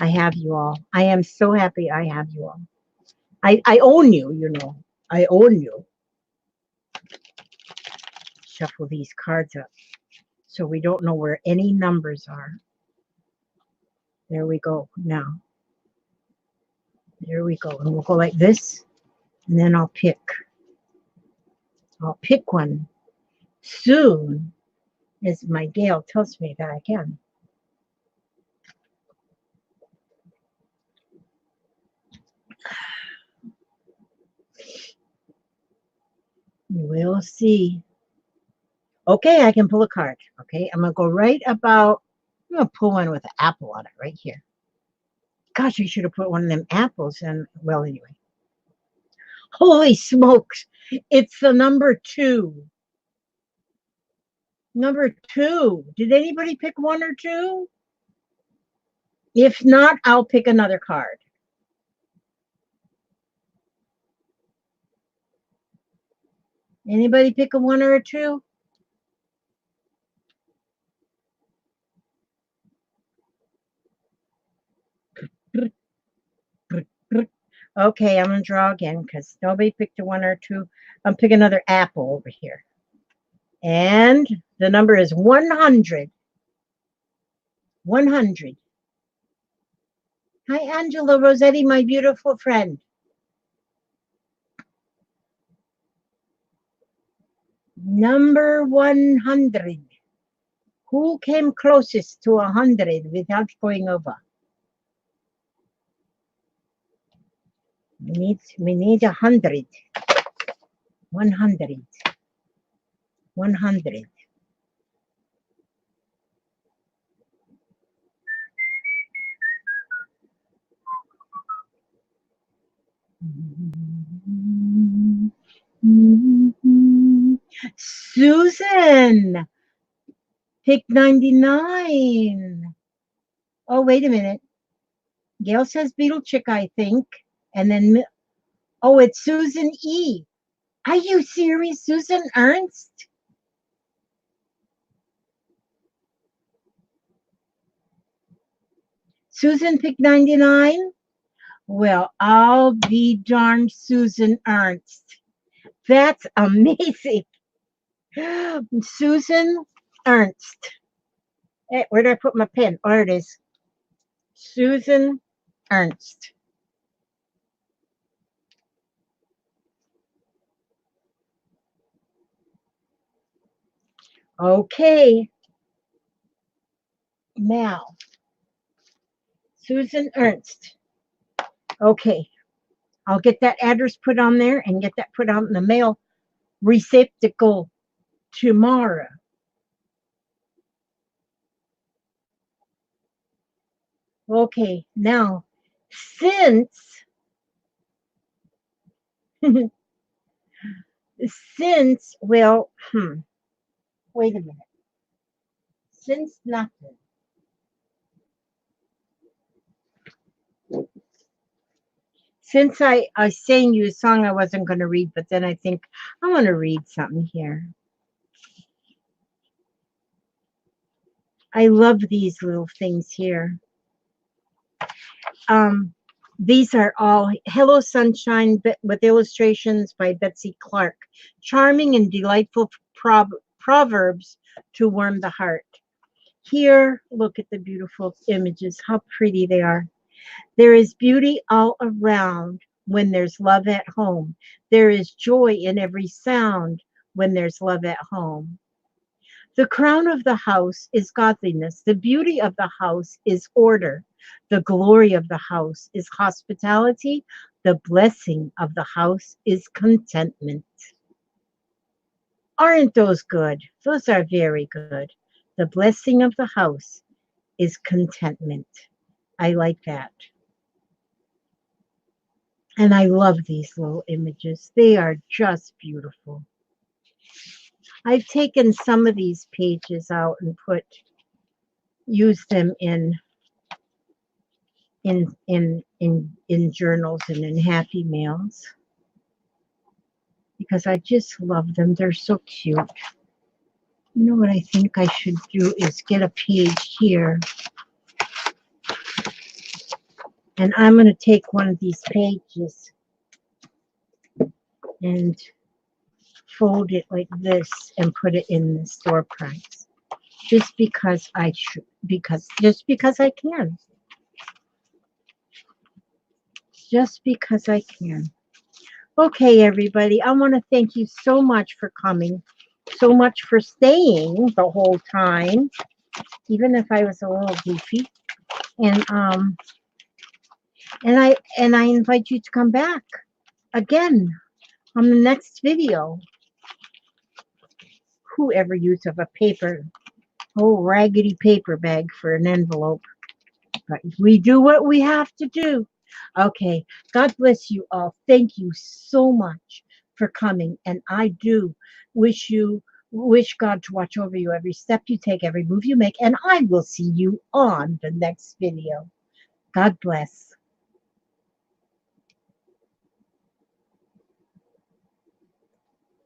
have you all. I am so happy I have you all. I own you, you know. I own you. Shuffle these cards up so we don't know where any numbers are. There we go. Now, there we go. And we'll go like this, and then I'll pick. I'll pick one soon, as my Gail tells me that I can. We'll see. Okay, I can pull a card. Okay, I'm going to go right about, I'm going to pull one with an apple on it right here. Gosh, I should have put one of them apples in. Well, anyway. Holy smokes. It's the number 2. Number 2. Did anybody pick 1 or 2? If not, I'll pick another card. Anybody pick a 1 or a 2? Okay, I'm going to draw again because nobody picked a 1 or a 2. I'm picking another apple over here. And the number is 100. 100. Hi, Angela Rossetti, my beautiful friend. Number 100. Who came closest to 100 without going over? We need 100. 100. 100. Susan, pick 99. Oh, wait a minute. Gail says Beetle Chick, I think. And then, oh, it's Susan E. Are you serious, Susan Ernst? Susan picked 99? Well, I'll be darned, Susan Ernst. That's amazing. Susan Ernst. Hey, where did I put my pen? Oh, there it is. Susan Ernst. Okay. Now, Susan Ernst. Okay. I'll get that address put on there and get that put out in the mail receptacle tomorrow. Okay. Now, since well, wait a minute. Since nothing. Since I sang you a song I wasn't going to read, but then I think I want to read something here. I love these little things here. These are all Hello Sunshine with illustrations by Betsy Clark. Charming and delightful proverbs to warm the heart. Here, look at the beautiful images, how pretty they are. There is beauty all around when there's love at home. There is joy in every sound when there's love at home. The crown of the house is godliness. The beauty of the house is order. The glory of the house is hospitality. The blessing of the house is contentment. Aren't those good? Those are very good. The blessing of the house is contentment. I like that. And I love these little images. They are just beautiful. I've taken some of these pages out and used them in journals and in happy mails because I just love them. They're so cute. You know what I think I should do is get a page here, and I'm going to take one of these pages and fold it like this and put it in the store price just because I should, just because I can. Just because I can. Okay, everybody, I want to thank you so much for coming, so much for staying the whole time, even if I was a little goofy. And and I invite you to come back again on the next video. Who ever used of a raggedy paper bag for an envelope? But we do what we have to do. Okay. God bless you all. Thank you so much for coming. And I do wish God to watch over you every step you take, every move you make. And I will see you on the next video. God bless.